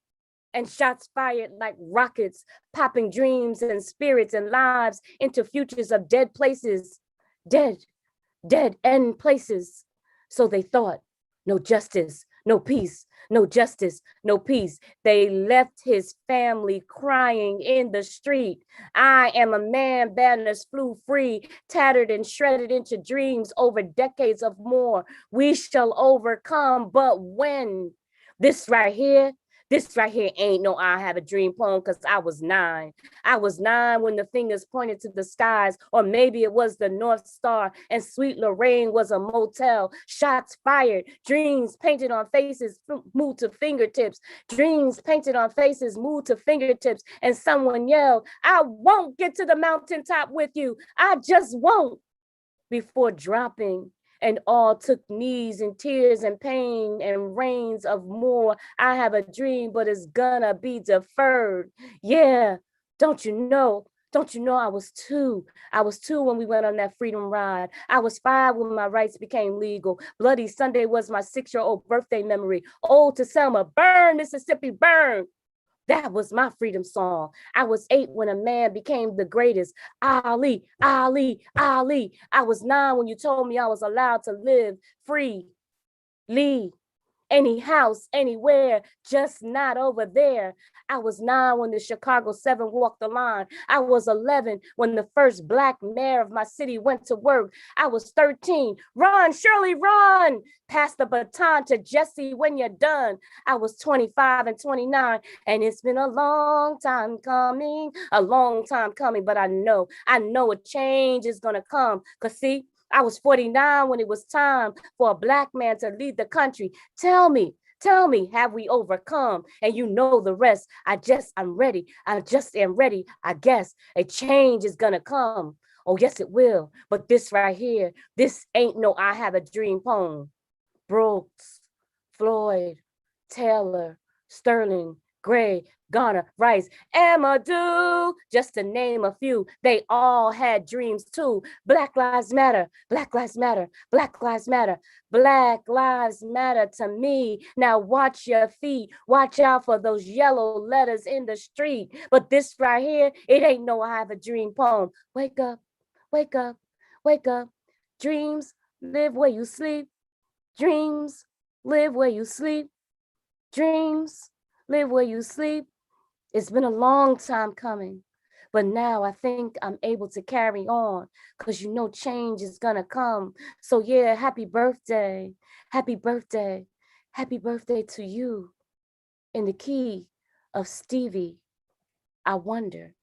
And shots fired like rockets, popping dreams and spirits and lives into futures of dead places, dead end places. So they thought, no justice, no peace, no justice, no peace. They left his family crying in the street. I am a man, banners flew free, tattered and shredded into dreams over decades of more. We shall overcome, but when? This right here This right here ain't no I Have a Dream poem, because I was 9. I was 9 when the fingers pointed to the skies, or maybe it was the North Star, and Sweet Lorraine was a motel. Shots fired, dreams painted on faces moved to fingertips. Dreams painted on faces moved to fingertips, and someone yelled, I won't get to the mountaintop with you. I just won't. Before dropping, and all took knees and tears and pain and rains of more. I have a dream, but it's gonna be deferred. Yeah, don't you know? Don't you know I was 2? I was 2 when we went on that freedom ride. I was 5 when my rights became legal. Bloody Sunday was my 6-year-old birthday memory. Old to Selma, burn, Mississippi, burn. That was my freedom song. I was 8 when a man became the greatest. Ali, Ali, Ali. I was 9 when you told me I was allowed to live free. Lee, any house, anywhere, just not over there. I was 9 when the Chicago 7 walked the line. I was 11 when the first Black mayor of my city went to work. I was 13. Run, Shirley, run. Pass the baton to Jesse when you're done. I was 25 and 29, and it's been a long time coming, but I know a change is gonna come. Cause see, I was 49 when it was time for a Black man to lead the country. Tell me, have we overcome? And you know the rest. I'm ready. I just am ready. I guess a change is gonna come. Oh, yes, it will. But this right here, this ain't no I Have a Dream poem. Brooks, Floyd, Taylor, Sterling, Gray, Garner, Rice, Amadou, just to name a few. They all had dreams too. Black Lives Matter, Black Lives Matter, Black Lives Matter, Black Lives Matter to me. Now watch your feet. Watch out for those yellow letters in the street. But this right here, it ain't no I Have a Dream poem. Wake up, wake up, wake up. Dreams live where you sleep. Dreams live where you sleep. Dreams live where you sleep. It's been a long time coming, but now I think I'm able to carry on because you know change is gonna come. So yeah, happy birthday, happy birthday, happy birthday to you in the key of Stevie, I Wonder.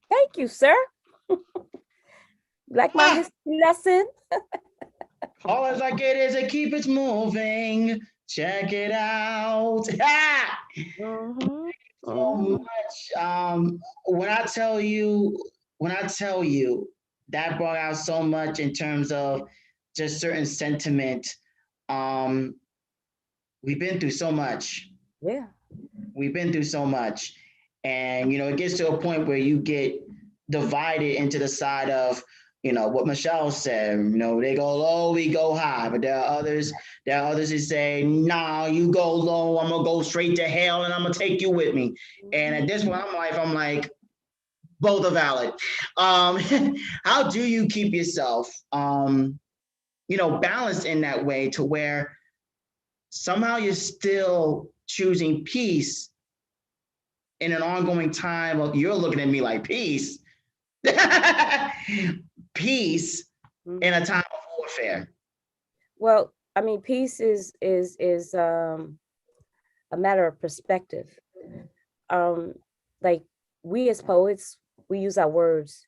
Thank you, sir. Like my history lesson. All as I get is to keep it moving. Check it out. Mm-hmm. So much. When I tell you, that brought out so much in terms of just certain sentiment. We've been through so much. Yeah. We've been through so much. And, it gets to a point where you get divided into the side of, what Michelle said, they go low, we go high. But there are others who say, nah, you go low, I'm gonna go straight to hell and I'm gonna take you with me. And at this point, I'm like, both are valid. How do you keep yourself, balanced in that way to where somehow you're still choosing peace in an ongoing time of, you're looking at me like peace, peace in a time of warfare? Well, I mean, peace is a matter of perspective. Like we as poets, we use our words.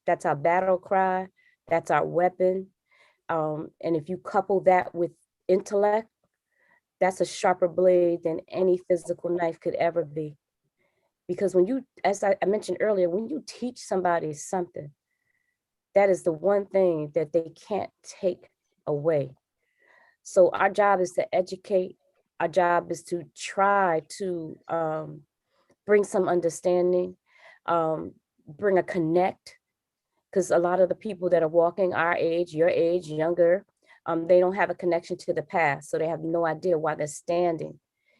That's our battle cry. That's our weapon. And if you couple that with intellect, that's a sharper blade than any physical knife could ever be. Because when you, as I mentioned earlier, when you teach somebody something, that is the one thing that they can't take away. So our job is to educate. Our job is to try to bring some understanding, bring a connect, because a lot of the people that are walking our age, your age, younger, they don't have a connection to the past. So they have no idea why they're standing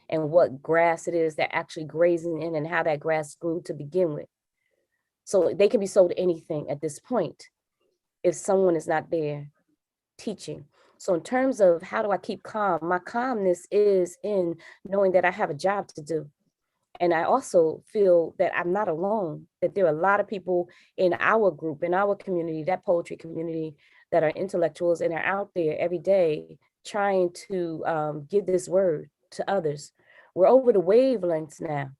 and what grass it is they're actually grazing in and how that grass grew to begin with. So they can be sold anything at this point if someone is not there teaching. So in terms of how do I keep calm, my calmness is in knowing that I have a job to do. And I also feel that I'm not alone, that there are a lot of people in our group, in our community, that poetry community, that are intellectuals and are out there every day trying to give this word to others. We're over the wavelengths now.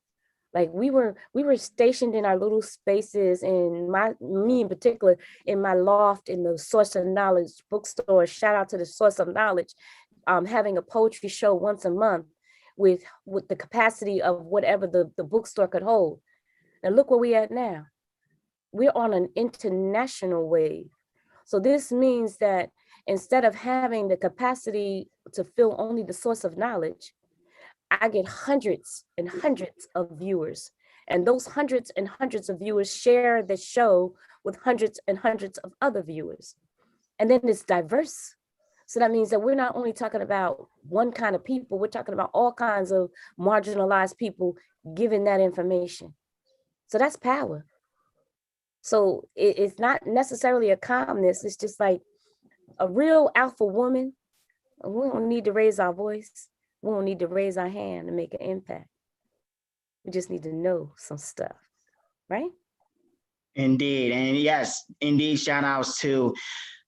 Like we were stationed in our little spaces, in me in particular, in my loft, in the Source of Knowledge bookstore. Shout out to the Source of Knowledge, having a poetry show once a month with the capacity of whatever the bookstore could hold. And look where we at now. We're on an international wave. So this means that instead of having the capacity to fill only the Source of Knowledge, I get hundreds and hundreds of viewers. And those hundreds and hundreds of viewers share the show with hundreds and hundreds of other viewers. And then it's diverse. So that means that we're not only talking about one kind of people, we're talking about all kinds of marginalized people giving that information. So that's power. So it's not necessarily a calmness. It's just like a real alpha woman. We don't need to raise our voice. We don't need to raise our hand to make an impact. We just need to know some stuff, right? Indeed. And yes, indeed, shout outs to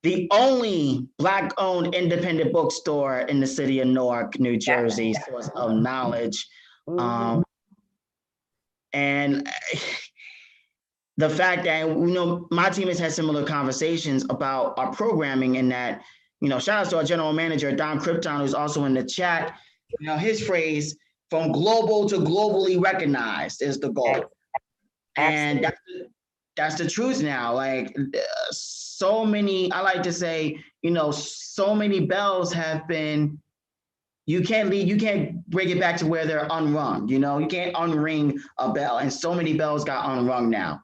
the only Black-owned independent bookstore in the city of Newark, New Jersey, Source of Knowledge. Mhm. And the fact that, you know, my team has had similar conversations about our programming, and that, you know, shout out to our general manager, Don Krypton, who's also in the chat. You know, his phrase, from global to globally recognized, is the goal. And that's the truth now. Like, so many, I like to say, you know, so many bells have been, you can't bring it back to where they're unrung. You know, you can't unring a bell, and so many bells got unrung now.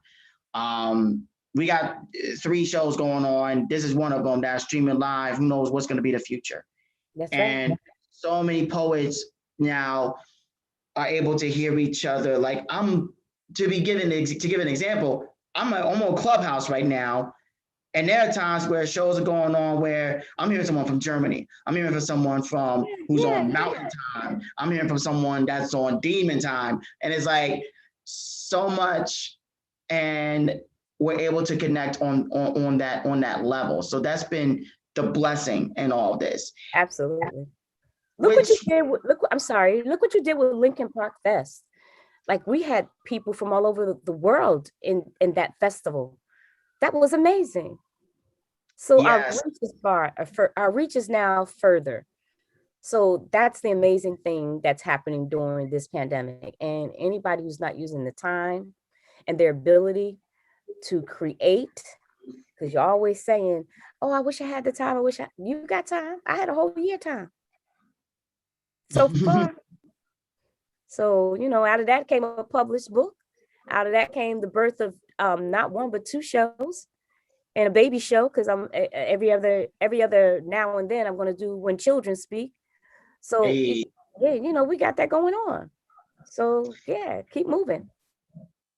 We got 3 shows going on. This is one of them that's streaming live. Who knows what's going to be the future? That's and right. So many poets now are able to hear each other. Like, to give an example, I'm on Clubhouse right now, and there are times where shows are going on where I'm hearing someone from Germany. I'm hearing from someone who's on Mountain Time. I'm hearing from someone that's on Demon Time. And it's like so much, and we're able to connect on that level. So that's been the blessing in all of this. Absolutely. Look what you did. I'm sorry. Look what you did with Lincoln Park Fest. Like, we had people from all over the world in that festival. That was amazing. So yes. our reach is now further. So that's the amazing thing that's happening during this pandemic. And anybody who's not using the time and their ability to create, because you're always saying, oh, I wish I had the time. You got time. I had a whole year time so far. So, you know, out of that came a published book. Out of that came the birth of not one, but 2 shows and a baby show, because I'm every other now and then I'm going to do When Children Speak. So, yeah, you know, we got that going on. So, yeah, keep moving.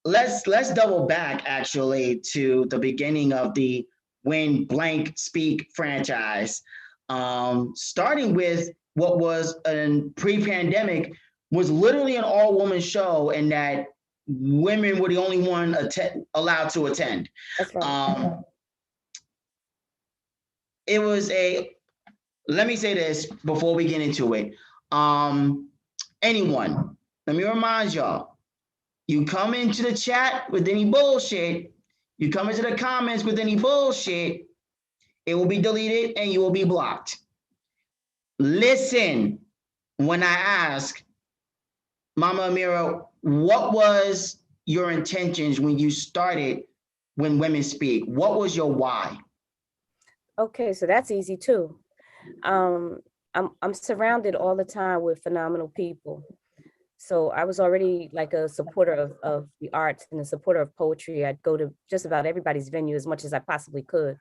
Let's double back actually to the beginning of the When Blank Speak franchise, starting with what was a pre-pandemic was literally an all-woman show, and that women were the only one allowed to attend. That's right. It was let me say this before we get into it. Anyone, let me remind y'all, you come into the chat with any bullshit, you come into the comments with any bullshit, it will be deleted and you will be blocked. Listen when I ask, Mama Ameerah, what was your intentions when you started When Women Speak? What was your why? Okay, so that's easy too. I'm surrounded all the time with phenomenal people. So I was already like a supporter of the arts and a supporter of poetry. I'd go to just about everybody's venue as much as I possibly could.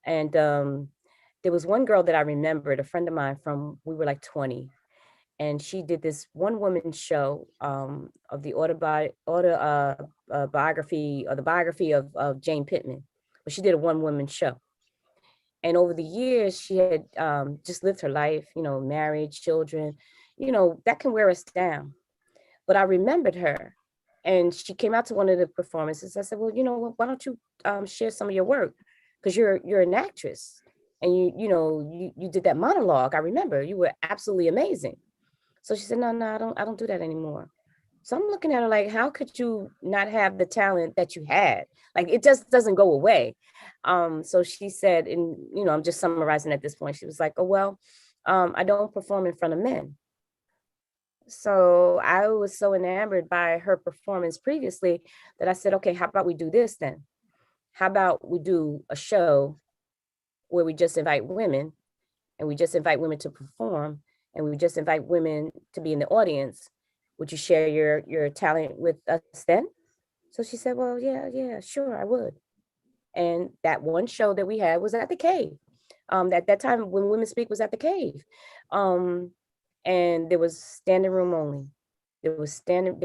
And there was one girl that I remembered, a friend of mine from, we were like 20. And she did this one woman show of the biography or the biography of Jane Pittman. But she did a one woman show. And over the years, she had just lived her life, you know, married, children, you know, that can wear us down. but I remembered her. And she came out to one of the performances. I said, well, you know what, why don't you share some of your work? Because you're an actress, and you did that monologue. I remember you were absolutely amazing. So she said, no, I don't do that anymore. So I'm looking at her like, how could you not have the talent that you had? Like, it just doesn't go away. So she said, and I'm just summarizing at this point. She was like, oh, well, I don't perform in front of men. So I was so enamored by her performance previously that I said, okay, how about we do this then? How about we do a show where we just invite women, and we just invite women to perform, and we just invite women to be in the audience. Would you share your talent with us then? So she said, well, yeah, sure, I would. And that one show that we had was at the Cave. At that time, when Women Speak was at the Cave. And there was standing room only. There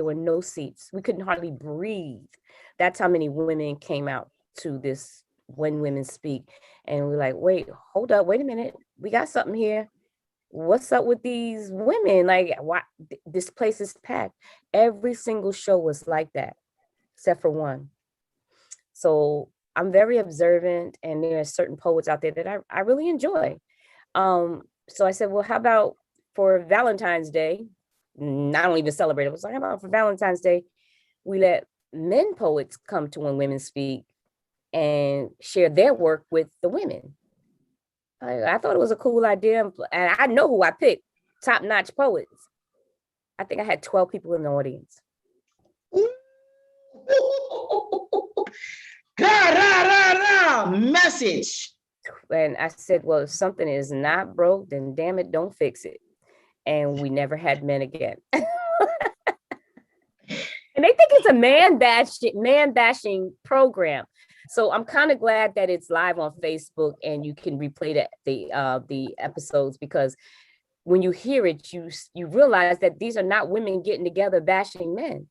were no seats. We couldn't hardly breathe. That's how many women came out to this When Women Speak. And we're like, wait, hold up, wait a minute. We got something here. What's up with these women? Like, why this place is packed? Every single show was like that, except for one. So I'm very observant, and there are certain poets out there that I really enjoy. So I said, well, how about for Valentine's Day? I don't even celebrate it. I was like, how about for Valentine's Day, we let men poets come to When Women Speak and share their work with the women. I thought it was a cool idea, and I know who I picked, top-notch poets. I think I had 12 people in the audience. Message. And I said, well, if something is not broke, then damn it, don't fix it. And we never had men again. And they think it's a man bashing program. So I'm kind of glad that it's live on Facebook and you can replay the episodes, because when you hear it, you realize that these are not women getting together bashing men.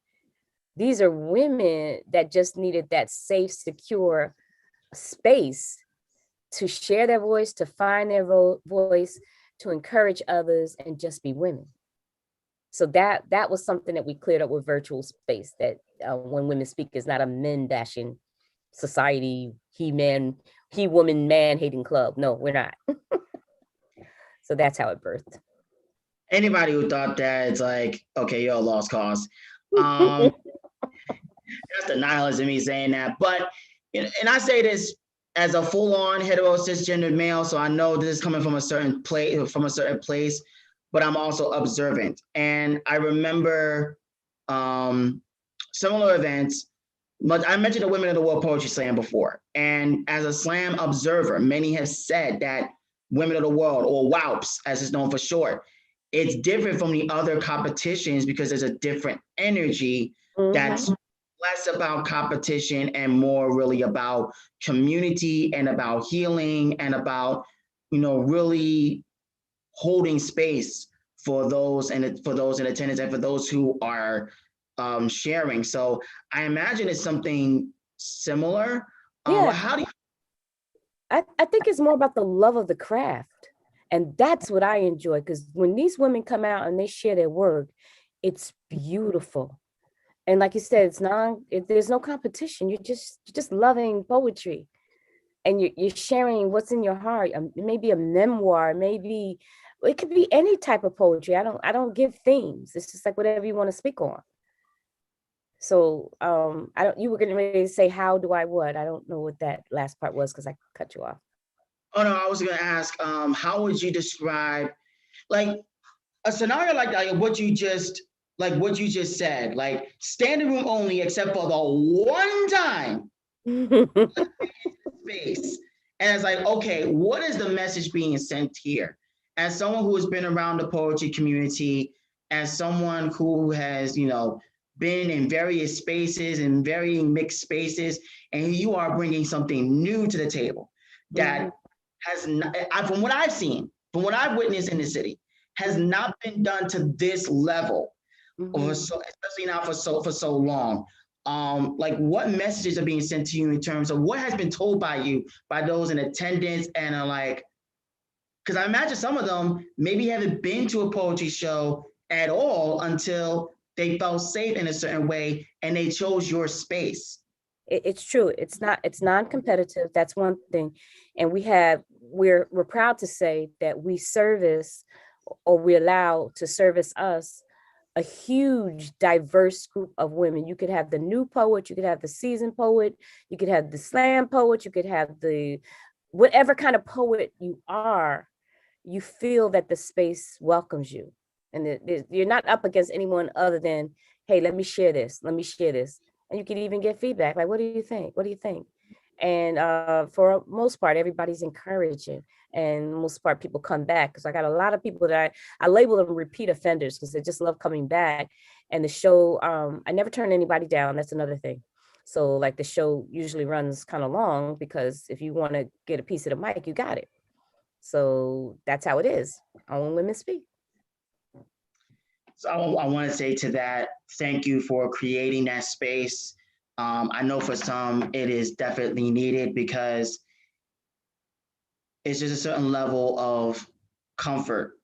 These are women that just needed that safe, secure space to share their voice, to find their voice, to encourage others, and just be women. So that was something that we cleared up with virtual space, that When Women Speak is not a men bashing society, he woman man hating club. No, we're not. So that's how it birthed. Anybody who thought that, it's like, okay, you're a lost cause. That's the nihilist in me saying that. But, and I say this as a full-on hetero cisgendered male, so I know this is coming from a certain place, but I'm also observant. And I remember similar events. I mentioned the Women of the World Poetry Slam before. And as a slam observer, many have said that Women of the World, or WOWPS, as it's known for short, it's different from the other competitions because there's a different energy that's less about competition and more really about community and about healing and about, really holding space for those in attendance and for those who are sharing. So I imagine it's something similar. Yeah. How do you? I think it's more about the love of the craft. And that's what I enjoy, because when these women come out and they share their work, it's beautiful. And like you said, there's no competition. You're just loving poetry, and you're sharing what's in your heart. Maybe a memoir, maybe it could be any type of poetry. I don't give themes. It's just like whatever you want to speak on. So you were going to say, how do I what? I don't know what that last part was because I cut you off. Oh no, I was going to ask, how would you describe like a scenario like what you just said, like standing room only, except for the one time space. And it's like, okay, what is the message being sent here? As someone who has been around the poetry community, as someone who has, been in various spaces and varying mixed spaces, and you are bringing something new to the table that has not, from what I've seen, from what I've witnessed in the city, has not been done to this level, especially not for so long. Like what messages are being sent to you in terms of what has been told by those in attendance, and are like, because I imagine some of them maybe haven't been to a poetry show at all until they felt safe in a certain way and they chose your space. It's true. It's non-competitive. That's one thing. And we're proud to say that we service, or we allow to service us, a huge diverse group of women. You could have the new poet, you could have the seasoned poet, you could have the slam poet, you could have the whatever kind of poet you are, you feel that the space welcomes you. And you're not up against anyone other than, hey, let me share this, let me share this. And you can even get feedback, like, what do you think? What do you think? And for most part, everybody's encouraging. And most part, people come back. Because I got a lot of people that I label them repeat offenders, because they just love coming back. And the show, I never turn anybody down. That's another thing. So like the show usually runs kind of long, because if you want to get a piece of the mic, you got it. So that's how it is. On Women Speak. So I want to say to that, thank you for creating that space. I know for some it is definitely needed, because it's just a certain level of comfort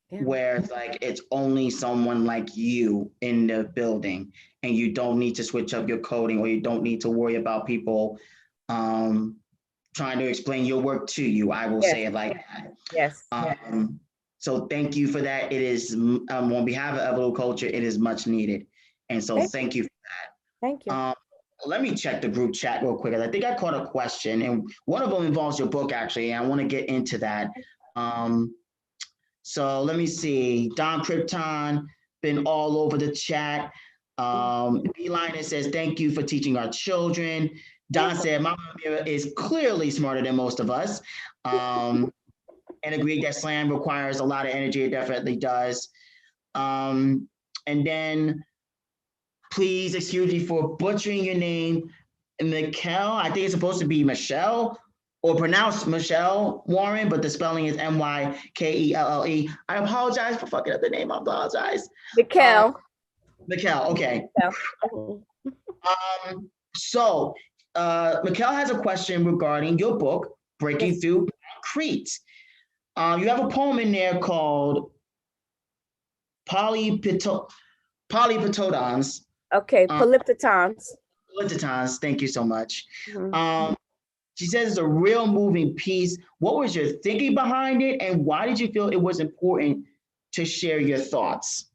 where it's like it's only someone like you in the building, and you don't need to switch up your coding, or you don't need to worry about people trying to explain your work to you. I will say it like that. Yes. So thank you for that. It is on behalf of EvoluCulture, it is much needed. And so thank you for that. Thank you. Let me check the group chat real quick. I think I caught a question, and one of them involves your book, actually, and I want to get into that. So let me see. Don Krypton been all over the chat. Beeline says, thank you for teaching our children. Don said, Mama Ameerah is clearly smarter than most of us. And agreed that slam requires a lot of energy. It definitely does. And then, please excuse me for butchering your name, Mikkel. I think it's supposed to be Michelle, or pronounced Michelle Warren, but the spelling is Mykelle. I apologize for fucking up the name. I apologize. Mikkel. Mikkel, okay. So Mikkel has a question regarding your book, Breaking Through Concrete. You have a poem in there called Polypetodons. Okay, Polypetodons. Polypetodons, thank you so much. She says it's a real moving piece. What was your thinking behind it, and why did you feel it was important to share your thoughts?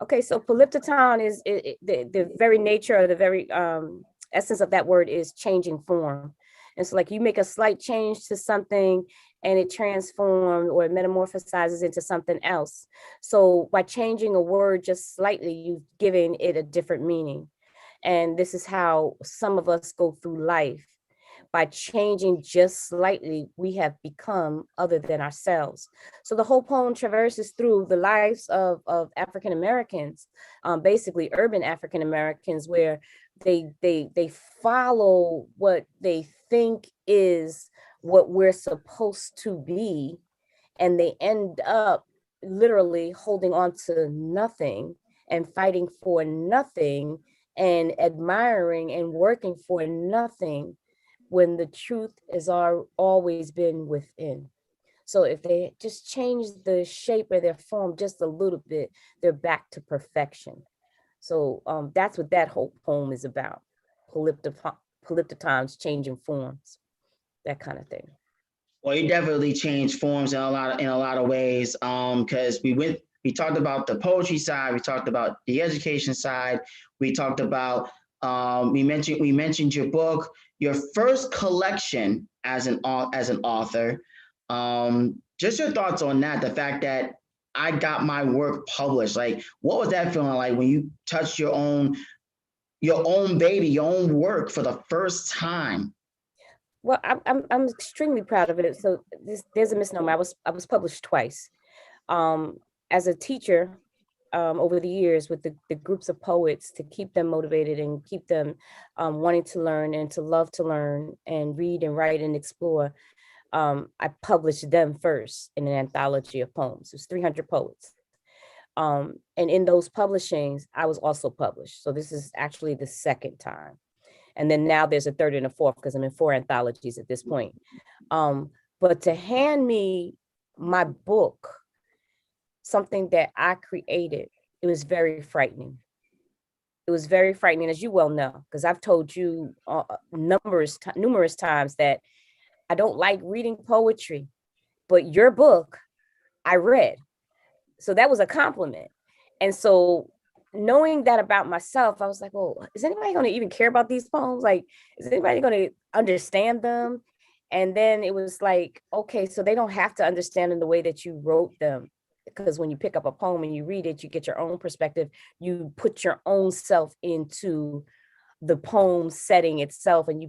Okay, so polyptodon is the very nature, or the very essence of that word is changing form. And so like you make a slight change to something and it transforms or metamorphosizes into something else. So by changing a word just slightly, you've given it a different meaning. And this is how some of us go through life. By changing just slightly, we have become other than ourselves. So the whole poem traverses through the lives of African Americans, basically urban African Americans, where they follow what they think is what we're supposed to be, and they end up literally holding on to nothing and fighting for nothing and admiring and working for nothing, when the truth has always been within. So if they just change the shape of their form just a little bit, they're back to perfection. So that's what that whole poem is about. Polyptodons changing forms, that kind of thing. Well, you definitely changed forms in a lot of ways. Because we talked about the poetry side, we talked about the education side, we talked about we mentioned your book, your first collection as an author. Just your thoughts on that, the fact that I got my work published. Like, what was that feeling like when you touched your own baby, your own work for the first time? Well, I'm extremely proud of it. So there's a misnomer. I was published twice. As a teacher, over the years with the groups of poets, to keep them motivated and keep them wanting to learn and to love to learn and read and write and explore, I published them first in an anthology of poems. It was 300 poets. And in those publishings, I was also published. So this is actually the second time. And then now there's a third and a fourth, because I'm in 4 anthologies at this point. But to hand me my book, something that I created, it was very frightening. It was very frightening, as you well know, because I've told you numerous times that I don't like reading poetry, but your book I read. So that was a compliment. And so knowing that about myself, I was like, well, is anybody going to even care about these poems? Like, is anybody going to understand them? And then it was like, okay, so they don't have to understand in the way that you wrote them. Because when you pick up a poem and you read it, you get your own perspective. You put your own self into the poem setting itself, and you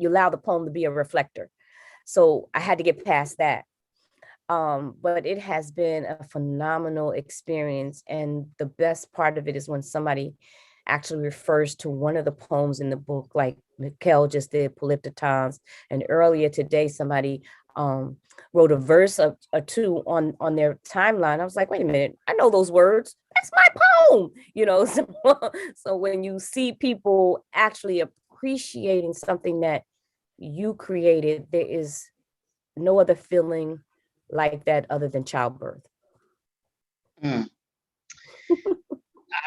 allow the poem to be a reflector. So I had to get past that. But it has been a phenomenal experience. And the best part of it is when somebody actually refers to one of the poems in the book, like Mikkel just did, Polyptotons. And earlier today, somebody wrote a verse or two on their timeline. I was like, wait a minute, I know those words. That's my poem, So when you see people actually appreciating something that you created, there is no other feeling like that other than childbirth. I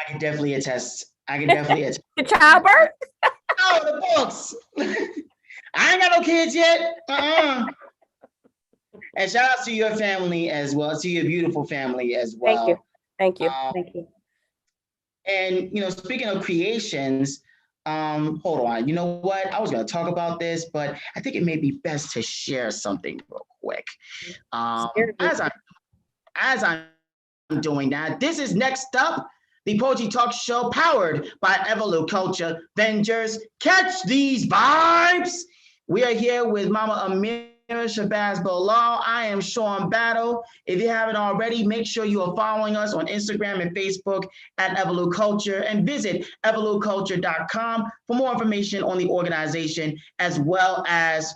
can definitely attest. The childbirth? Oh, the books. I ain't got no kids yet. And shout out to your family as well, to your beautiful family as well. Thank you. And speaking of creations, hold on. You know what? I was going to talk about this, but I think it may be best to share something real quick. As I'm doing that, this is Next Up, the Poetry Talk Show powered by EvoluCulture Vengers. Catch these vibes. We are here with Mama Ameerah Shabazz-Bilal. I am Sean Battle. If you haven't already, make sure you are following us on Instagram and Facebook at EvoluCulture, and visit evoluculture.com for more information on the organization, as well as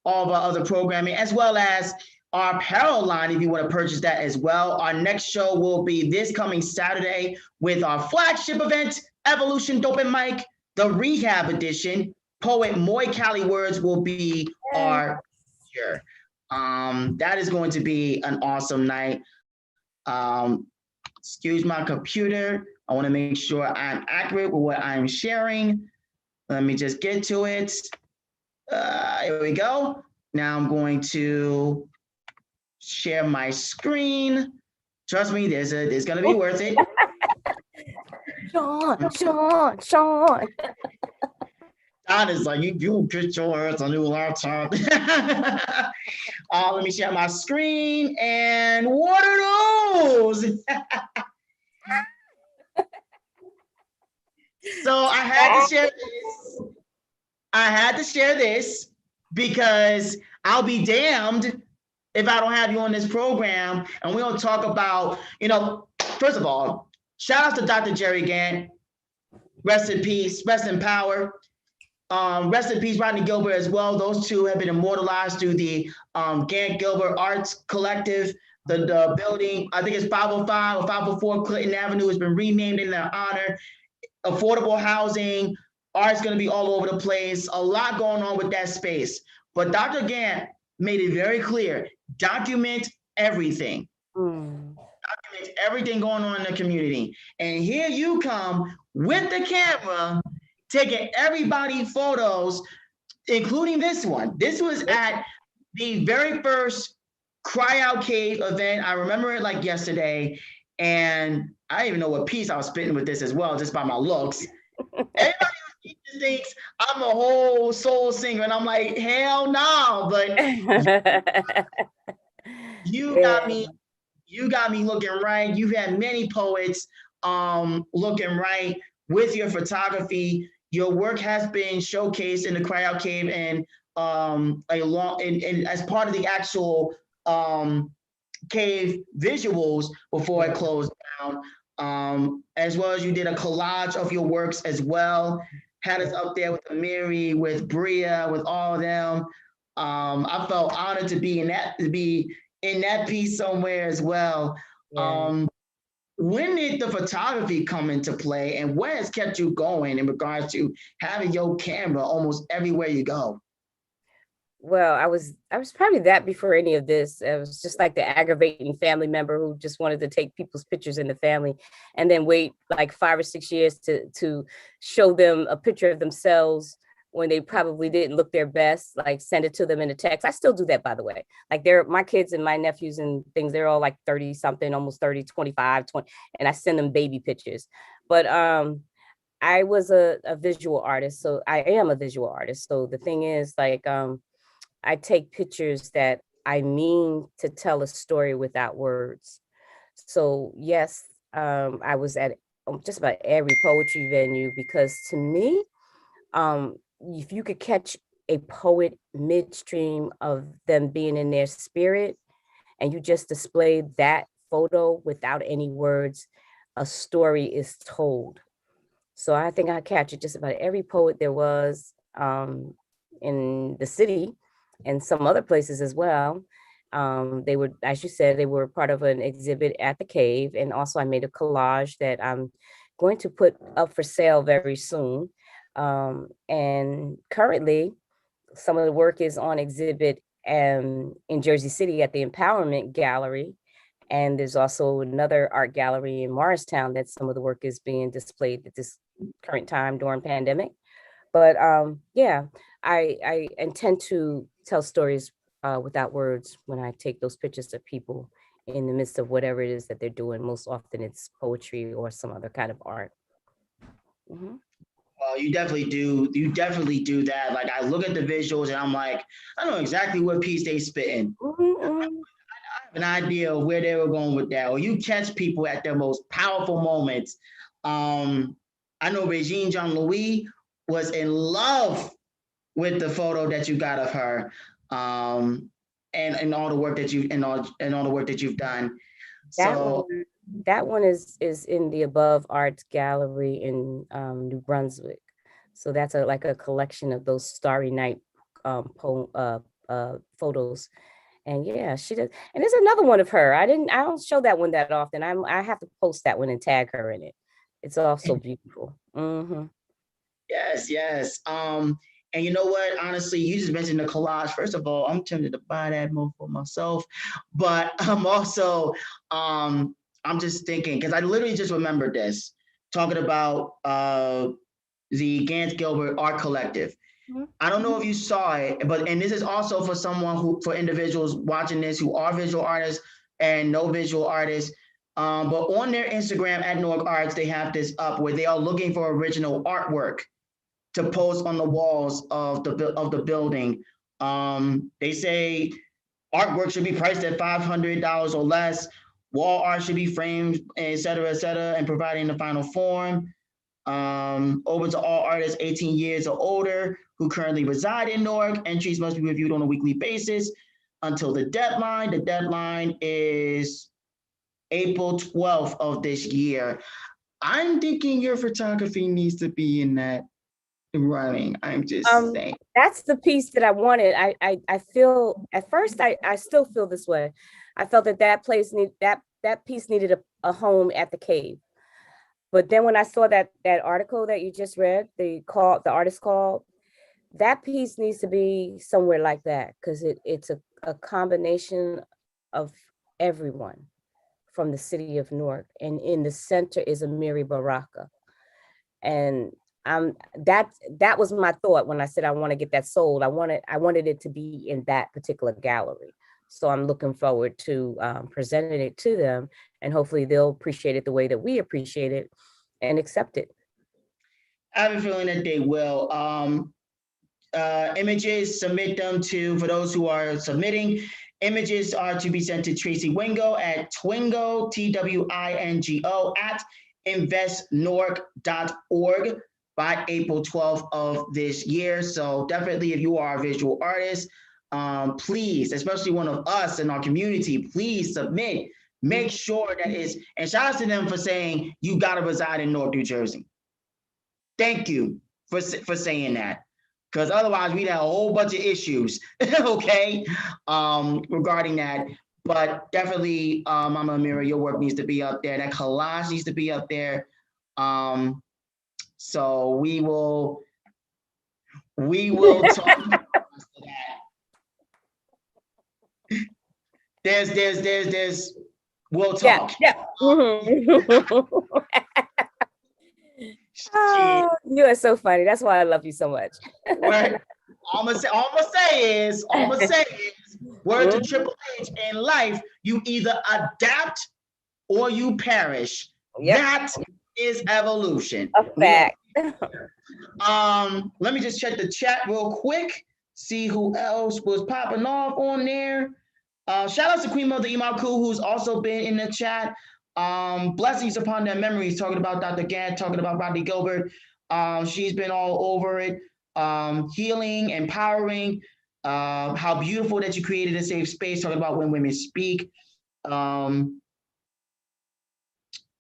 all of our other programming, as well as our apparel line, if you want to purchase that as well. Our next show will be this coming Saturday with our flagship event, Evolution Dope and Mic, the Rehab Edition. Poet Moy Cali Words will be our speaker. That is going to be an awesome night. Excuse my computer. I want to make sure I'm accurate with what I'm sharing. Let me just get to it. Here we go. Now I'm going to share my screen. Trust me, it's going to be worth it. Sean. Don is like, you get your ass a new laptop. Let me share my screen. And what are those? So I had to share this because I'll be damned if I don't have you on this program. And we don't talk about, first of all, shout out to Dr. Jerry Gant. Rest in peace, rest in power. Rest in peace, Rodney Gilbert as well. Those two have been immortalized through the Gant Gilbert Arts Collective. The building, I think it's 505 or 504 Clinton Avenue, has been renamed in their honor. Affordable housing, art's going to be all over the place. A lot going on with that space. But Dr. Gant made it very clear, document everything. Document everything going on in the community. And here you come with the camera, taking everybody photos, including this one. This was at the very first Cry Out Cave event. I remember it like yesterday. And I didn't even know what piece I was spitting with this as well, just by my looks. Everybody thinks I'm a whole soul singer, and I'm like, hell no. But you got me looking right. You've had many poets looking right with your photography. Your work has been showcased in the Cry Out Cave and as part of the actual cave visuals before it closed down, as well as you did a collage of your works as well. Had us up there with Amiri, with Bria, with all of them. I felt honored to be in that piece somewhere as well. Yeah. When did the photography come into play, and what has kept you going in regards to having your camera almost everywhere you go? Well, I was probably that before any of this. I was just like the aggravating family member who just wanted to take people's pictures in the family and then wait like 5 or 6 years to show them a picture of themselves when they probably didn't look their best, like send it to them in a text. I still do that, by the way. Like they're my kids and my nephews and things, they're all like 30 something, almost 30, 25, 20, and I send them baby pictures. But I was a visual artist, so I am a visual artist. So the thing is like I take pictures that I mean to tell a story without words. So yes, I was at just about every poetry venue because to me, if you could catch a poet midstream of them being in their spirit and you just display that photo without any words, a story is told. So I think I captured just about every poet there was in the city and some other places as well. They were, as you said, they were part of an exhibit at the cave. And also I made a collage that I'm going to put up for sale very soon. And currently some of the work is on exhibit in Jersey City at the Empowerment Gallery. And there's also another art gallery in Morristown that some of the work is being displayed at this current time during pandemic. But yeah, I intend to tell stories without words when I take those pictures of people in the midst of whatever it is that they're doing. Most often it's poetry or some other kind of art. Mhm. Well, you definitely do. You definitely do that. Like I look at the visuals and I'm like, I know exactly what piece they spitting. Mhm, mhm. I have an idea of where they were going with that. Or you catch people at their most powerful moments. Um, I know Regine Jean Louis was in love with the photo that you got of her, um, and all the work that you and all the work that you've done. That So one, that one is in the Above Arts Gallery in New Brunswick. So that's a like a collection of those Starry Night photos. And yeah, she does. And there's another one of her. I don't show that one that often. I have to post that one and tag her in it. It's also beautiful. Hmm. yes, yes. And you know what? Honestly, you just mentioned the collage. First of all, I'm tempted to buy that more for myself, but I'm also I'm just thinking because I literally just remembered this talking about the Gans Gilbert Art Collective. I don't know if you saw it, but and this is also for someone who for individuals watching this who are visual artists and no visual artists. But on their Instagram at Newark Arts, they have this up where they are looking for original artwork to post on the walls of the building. They say artwork should be priced at $500 or less. Wall art should be framed, et cetera, and providing the final form. Open to all artists 18 years or older who currently reside in Newark. Entries must be reviewed on a weekly basis until the deadline. The deadline is April 12th of this year. I'm thinking your photography needs to be in that running. I'm just saying. That's the piece that I wanted. I feel at first I still feel this way. I felt that that piece needed a home at the cave. But then when I saw that article that you just read, the artist called, that piece needs to be somewhere like that because it's a combination of everyone from the city of Newark. And in the center is Amiri Baraka. And that was my thought when I said I want to get that sold. I wanted it to be in that particular gallery. So I'm looking forward to presenting it to them, and hopefully they'll appreciate it the way that we appreciate it and accept it. I have a feeling that they will. Images, submit them to, for those who are submitting, images are to be sent to Tracy Wingo at Twingo, TWINGO, at investnewark.org by April 12th of this year. So definitely, if you are a visual artist, please, especially one of us in our community, please submit. Make sure that is, and shout out to them for saying you got to reside in Newark, New Jersey. Thank you for saying that, because otherwise we'd have a whole bunch of issues, okay, regarding that. But definitely, Mama Ameerah, your work needs to be up there. That collage needs to be up there. So we will talk about that. we'll Yeah, talk. yeah. Mhm. Shit. Oh, you are so funny. That's why I love you so much. Word. All I'm gonna say is, word to Triple H, in life, you either adapt or you perish. Yep, That is evolution. a We are, fact. let me just check the chat real quick, see who else was popping off on there. Shout out to Queen Mother Imaku, who's also been in the chat. Blessings upon their memories, talking about Dr. Gant, talking about Rodney Gilbert. She's been all over it. Healing, empowering, how beautiful that you created a safe space, talking about when women speak. Um,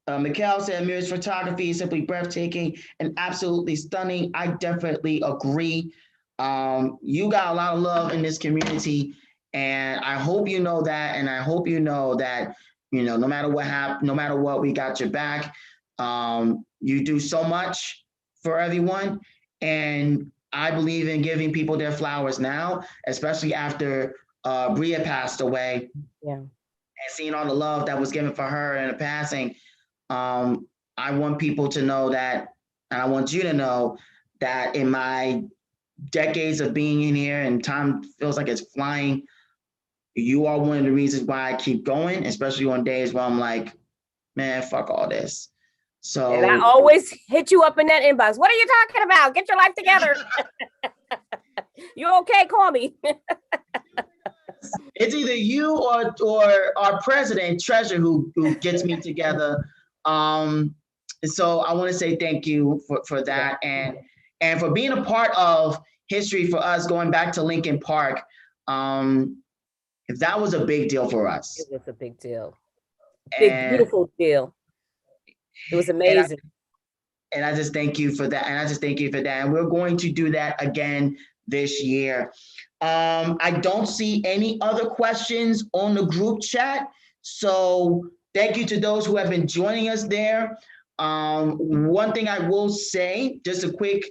Mikhail said Ameerah's photography is simply breathtaking and absolutely stunning. I definitely agree. You got a lot of love in this community, and I hope you know that. And I hope you know that, no matter what happens, no matter what, we got your back. You do so much for everyone, and I believe in giving people their flowers now, especially after Bria passed away. Yeah. And seeing all the love that was given for her in the passing, I want people to know that, and I want you to know that in my decades of being in here and time feels like it's flying, you are one of the reasons why I keep going, especially on days where I'm like, man, fuck all this. And I So always hit you up in that inbox. What are you talking about? Get your life together. You okay? Call me. it's either you or our president, Treasure, who gets me together. So I want to say thank you for that, and for being a part of history for us, going back to Lincoln Park. If that was a big deal for us. It was a big deal. Big, beautiful deal. It was amazing. And I just thank you for that. And we're going to do that again this year. I don't see any other questions on the group chat. So thank you to those who have been joining us there. One thing I will say, just a quick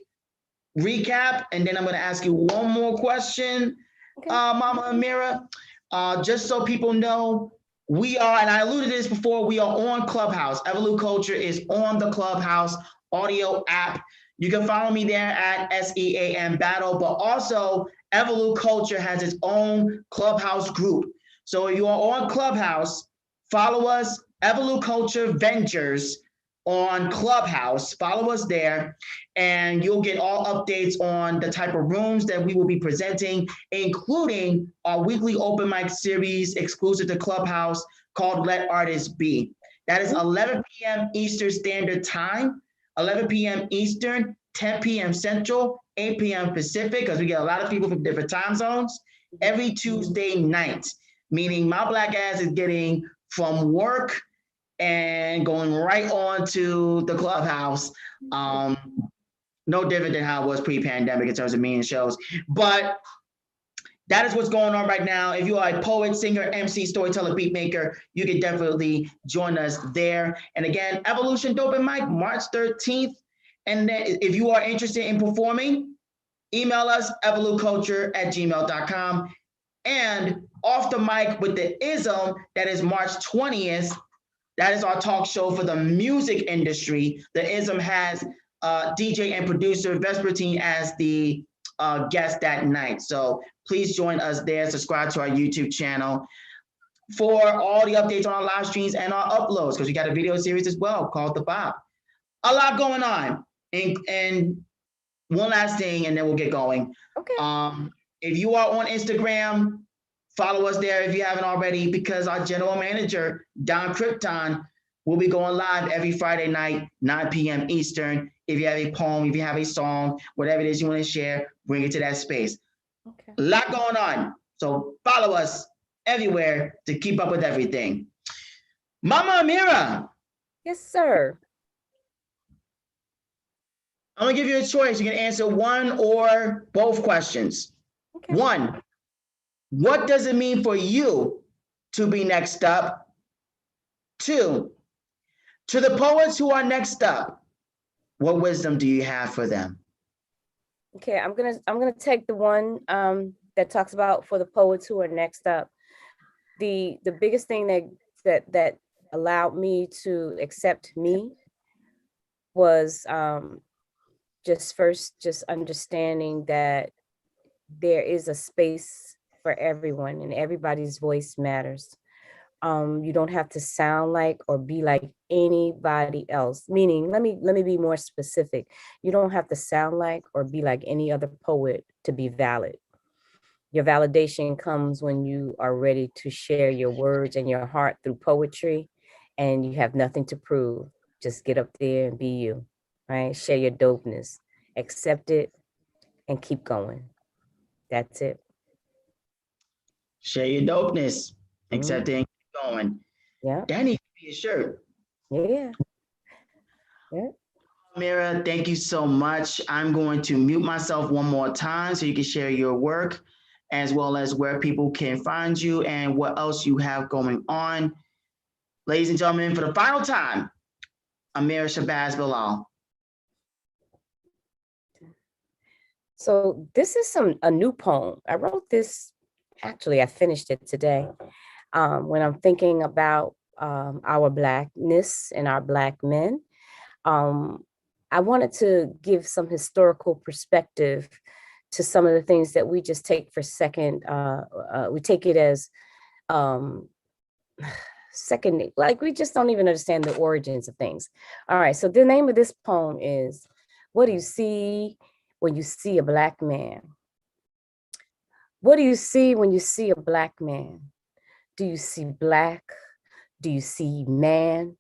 recap, and then I'm going to ask you one more question, okay. Mama Ameerah. Just so people know, we are, and I alluded to this before, we are on Clubhouse. EvoluCulture is on the Clubhouse audio app. You can follow me there at SEAM Battle, but also EvoluCulture has its own Clubhouse group. So if you are on Clubhouse, follow us, EvoluCulture Ventures on Clubhouse. Follow us there, and you'll get all updates on the type of rooms that we will be presenting, including our weekly open mic series exclusive to Clubhouse called Let Artists Be. That is 11 p.m. Eastern Standard Time, 11 p.m. Eastern, 10 p.m. Central, 8 p.m. Pacific, because we get a lot of people from different time zones, every Tuesday night, meaning my black ass is getting from work and going right on to the Clubhouse. No different than how it was pre-pandemic in terms of me and shows. But that is what's going on right now. If you are a poet, singer, MC, storyteller, beat maker, you can definitely join us there. And again, Evolution Dope and Mic, March 13th. And then if you are interested in performing, email us, evoluculture@gmail.com. And Off the Mic with the Ism, that is March 20th. That is our talk show for the music industry. The Ism has DJ and producer Vespertine as the guest that night. So please join us there. Subscribe to our YouTube channel for all the updates on our live streams and our uploads, because we got a video series as well called The Bob. A lot going on. And one last thing, and then we'll get going. Okay. If you are on Instagram, follow us there if you haven't already, because our general manager, Don Krypton, will be going live every Friday night, 9 p.m. Eastern. If you have a poem, if you have a song, whatever it is you want to share, bring it to that space. Okay. A lot going on. So follow us everywhere to keep up with everything. Mama Ameerah. Yes, sir. I'm going to give you a choice. You can answer one or both questions. Okay. One, what does it mean for you to be next up? Two, to the poets who are next up, what wisdom do you have for them? Okay, I'm gonna take the one that talks about for the poets who are next up. the biggest thing that allowed me to accept me was just understanding that there is a space for everyone and everybody's voice matters. You don't have to sound like or be like anybody else. Meaning, let me be more specific. You don't have to sound like or be like any other poet to be valid. Your validation comes when you are ready to share your words and your heart through poetry, and you have nothing to prove. Just get up there and be you, right? Share your dopeness, accept it, and keep going. That's it. Share your dopeness, accept Mhm. it, and keep going. Yeah, That needs to be a shirt. yeah, yeah. Ameerah, thank you so much. I'm going to mute myself one more time so you can share your work as well as where people can find you and what else you have going on. Ladies and gentlemen, for the final time, Ameerah Shabazz-Bilal. So this is a new poem. I wrote this, actually, I finished it today. When I'm thinking about our Blackness and our Black men, um, I wanted to give some historical perspective to some of the things that we just take for second. We take it as um, second, like we just don't even understand the origins of things. All right, so the name of this poem is, What Do You See When You See a Black Man? What do you see when you see a Black man? Do you see Black? Do you see man?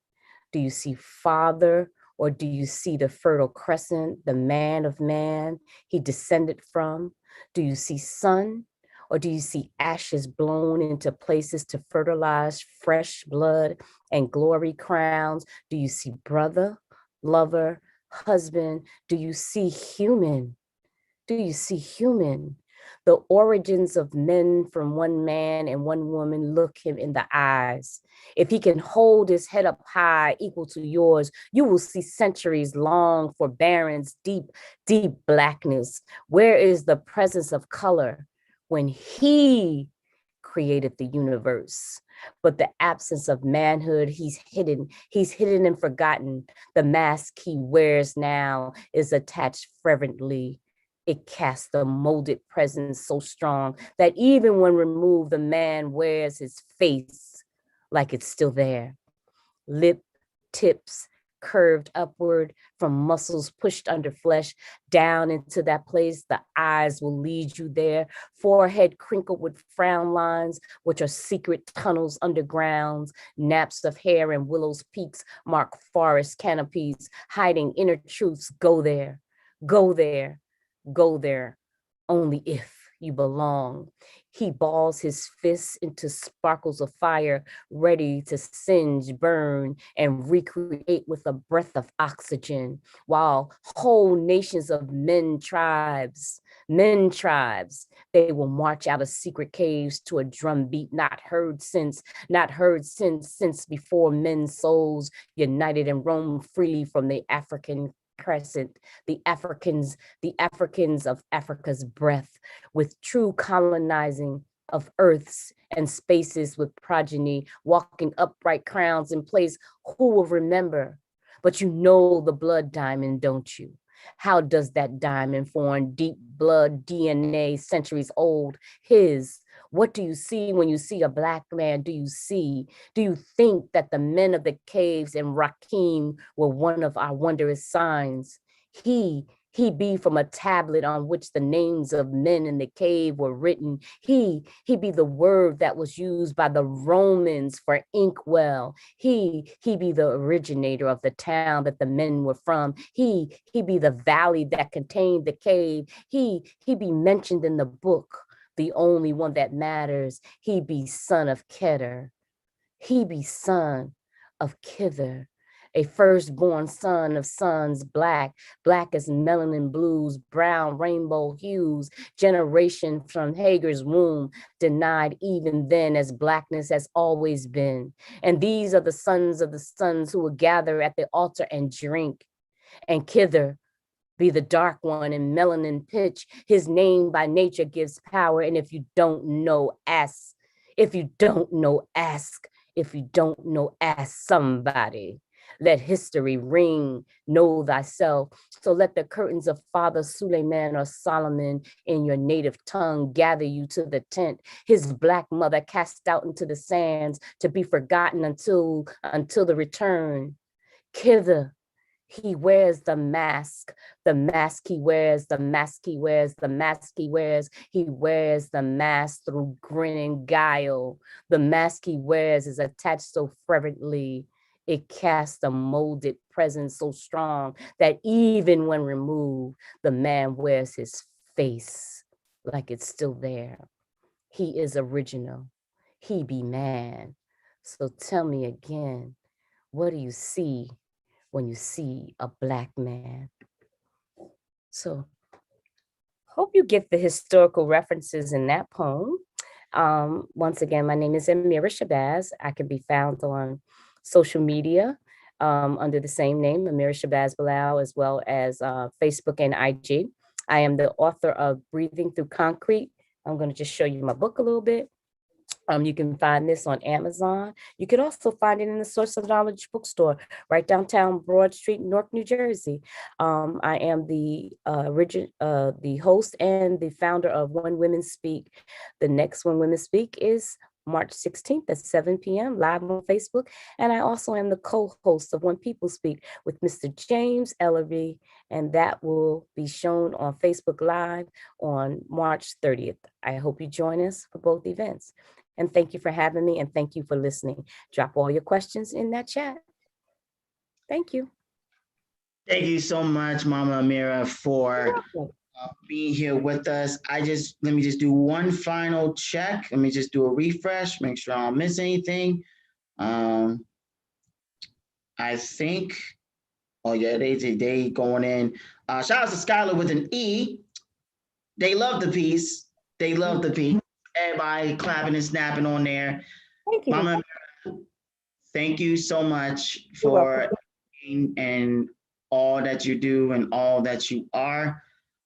Do you see father? Or do you see the fertile crescent, the man of man he descended from? Do you see sun? Or do you see ashes blown into places to fertilize fresh blood and glory crowns? Do you see brother, lover, husband? Do you see human? Do you see human? The origins of men from one man and one woman look him in the eyes. If he can hold his head up high, equal to yours, you will see centuries long for barrens, deep, deep blackness. Where is the presence of color when he created the universe? But the absence of manhood, he's hidden and forgotten. The mask he wears now is attached fervently. It casts a molded presence so strong that even when removed, the man wears his face like it's still there. Lip tips curved upward from muscles pushed under flesh down into that place. The eyes will lead you there. Forehead crinkled with frown lines, which are secret tunnels underground. Naps of hair and willows peaks mark forest canopies, hiding inner truths. Go there, go there. Go there only if you belong. He balls his fists into sparkles of fire, ready to singe, burn, and recreate with a breath of oxygen, while whole nations of men tribes, they will march out of secret caves to a drum beat not heard since before men's souls united and roamed freely from the African crescent, the Africans of Africa's breath, with true colonizing of earths and spaces with progeny, walking upright crowns in place. Who will remember? But you know the blood diamond, don't you? How does that diamond form deep blood DNA centuries old? His. What do you see when you see a Black man? Do you think that the men of the caves in Rakim were one of our wondrous signs? He be from a tablet on which the names of men in the cave were written. He be the word that was used by the Romans for inkwell. He be the originator of the town that the men were from. He be the valley that contained the cave. He be mentioned in the book, the only one that matters. He be son of Keter. He be son of Kither, a firstborn son of sons, black as melanin blues, brown rainbow hues, generation from Hagar's womb, denied even then as blackness has always been. And these are the sons of the sons who will gather at the altar and drink. And Kither be the dark one in melanin pitch. His name by nature gives power. And if you don't know, ask. If you don't know, ask. If you don't know, ask somebody. Let history ring, know thyself. So let the curtains of Father Suleiman or Solomon in your native tongue gather you to the tent. His black mother cast out into the sands to be forgotten until the return. Kither, he wears the mask he wears, the mask he wears, the mask he wears. He wears the mask through grinning guile. The mask he wears is attached so fervently. It casts a molded presence so strong that even when removed, the man wears his face like it's still there. He is original. He be man. So tell me again, what do you see when you see a Black man? So hope you get the historical references in that poem. Once again, my name is Ameerah Shabazz. I can be found on social media under the same name, Ameerah Shabazz-Bilal, as well as Facebook and IG. I am the author of Breathing Through Concrete. I'm going to just show you my book a little bit. You can find this on Amazon. You can also find it in the Source of Knowledge bookstore right downtown Broad Street, Newark, New Jersey. I am the host and the founder of When Women Speak. The next When Women Speak is March 16th at 7 p.m. live on Facebook. And I also am the co-host of When People Speak with Mr. James Ellerby, and that will be shown on Facebook Live on March 30th. I hope you join us for both events. And thank you for having me, and thank you for listening. Drop all your questions in that chat. Thank you. Thank you so much, Mama Ameerah, for being here with us. Let me just do one final check. Let me just do a refresh, make sure I don't miss anything. I think, oh yeah, they going in. Shout out to Skylar with an E. They love the piece. They love the piece. Everybody clapping and snapping on there. Thank you. Mama, thank you so much for being and all that you do and all that you are.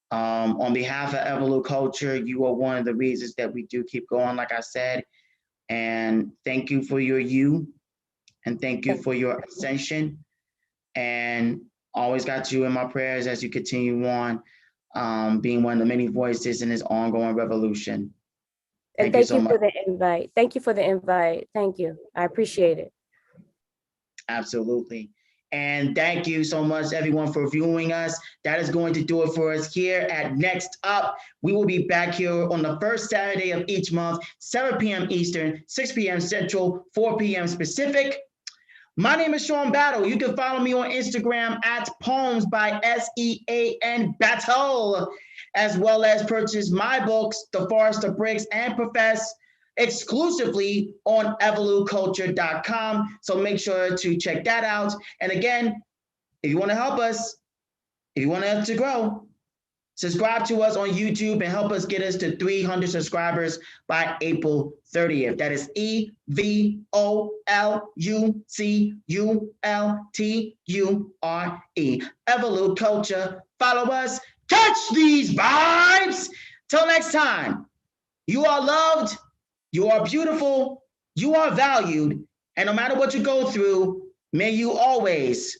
On behalf of EvoluCulture, you are one of the reasons that we do keep going, like I said. And thank you for your and thank you for your ascension. And always got you in my prayers as you continue on being one of the many voices in this ongoing revolution. And thank you for the invite. Thank you for the invite. Thank you. I appreciate it. Absolutely. And thank you so much, everyone, for viewing us. That is going to do it for us here at Next Up. We will be back here on the first Saturday of each month, 7 p.m. Eastern, 6 p.m. Central, 4 p.m. Pacific. My name is Sean Battle. You can follow me on Instagram at Poems by SEAN Battle, as well as purchase my books, The Forest of Bricks and Profess, exclusively on EvoluCulture.com. So make sure to check that out. And again, if you want to help us, if you want us to grow, subscribe to us on YouTube and help us get us to 300 subscribers by April 30th. That is EvoluCulture. EvoluCulture. Follow us. Catch these vibes. Till next time. You are loved. You are beautiful. You are valued. And no matter what you go through, may you always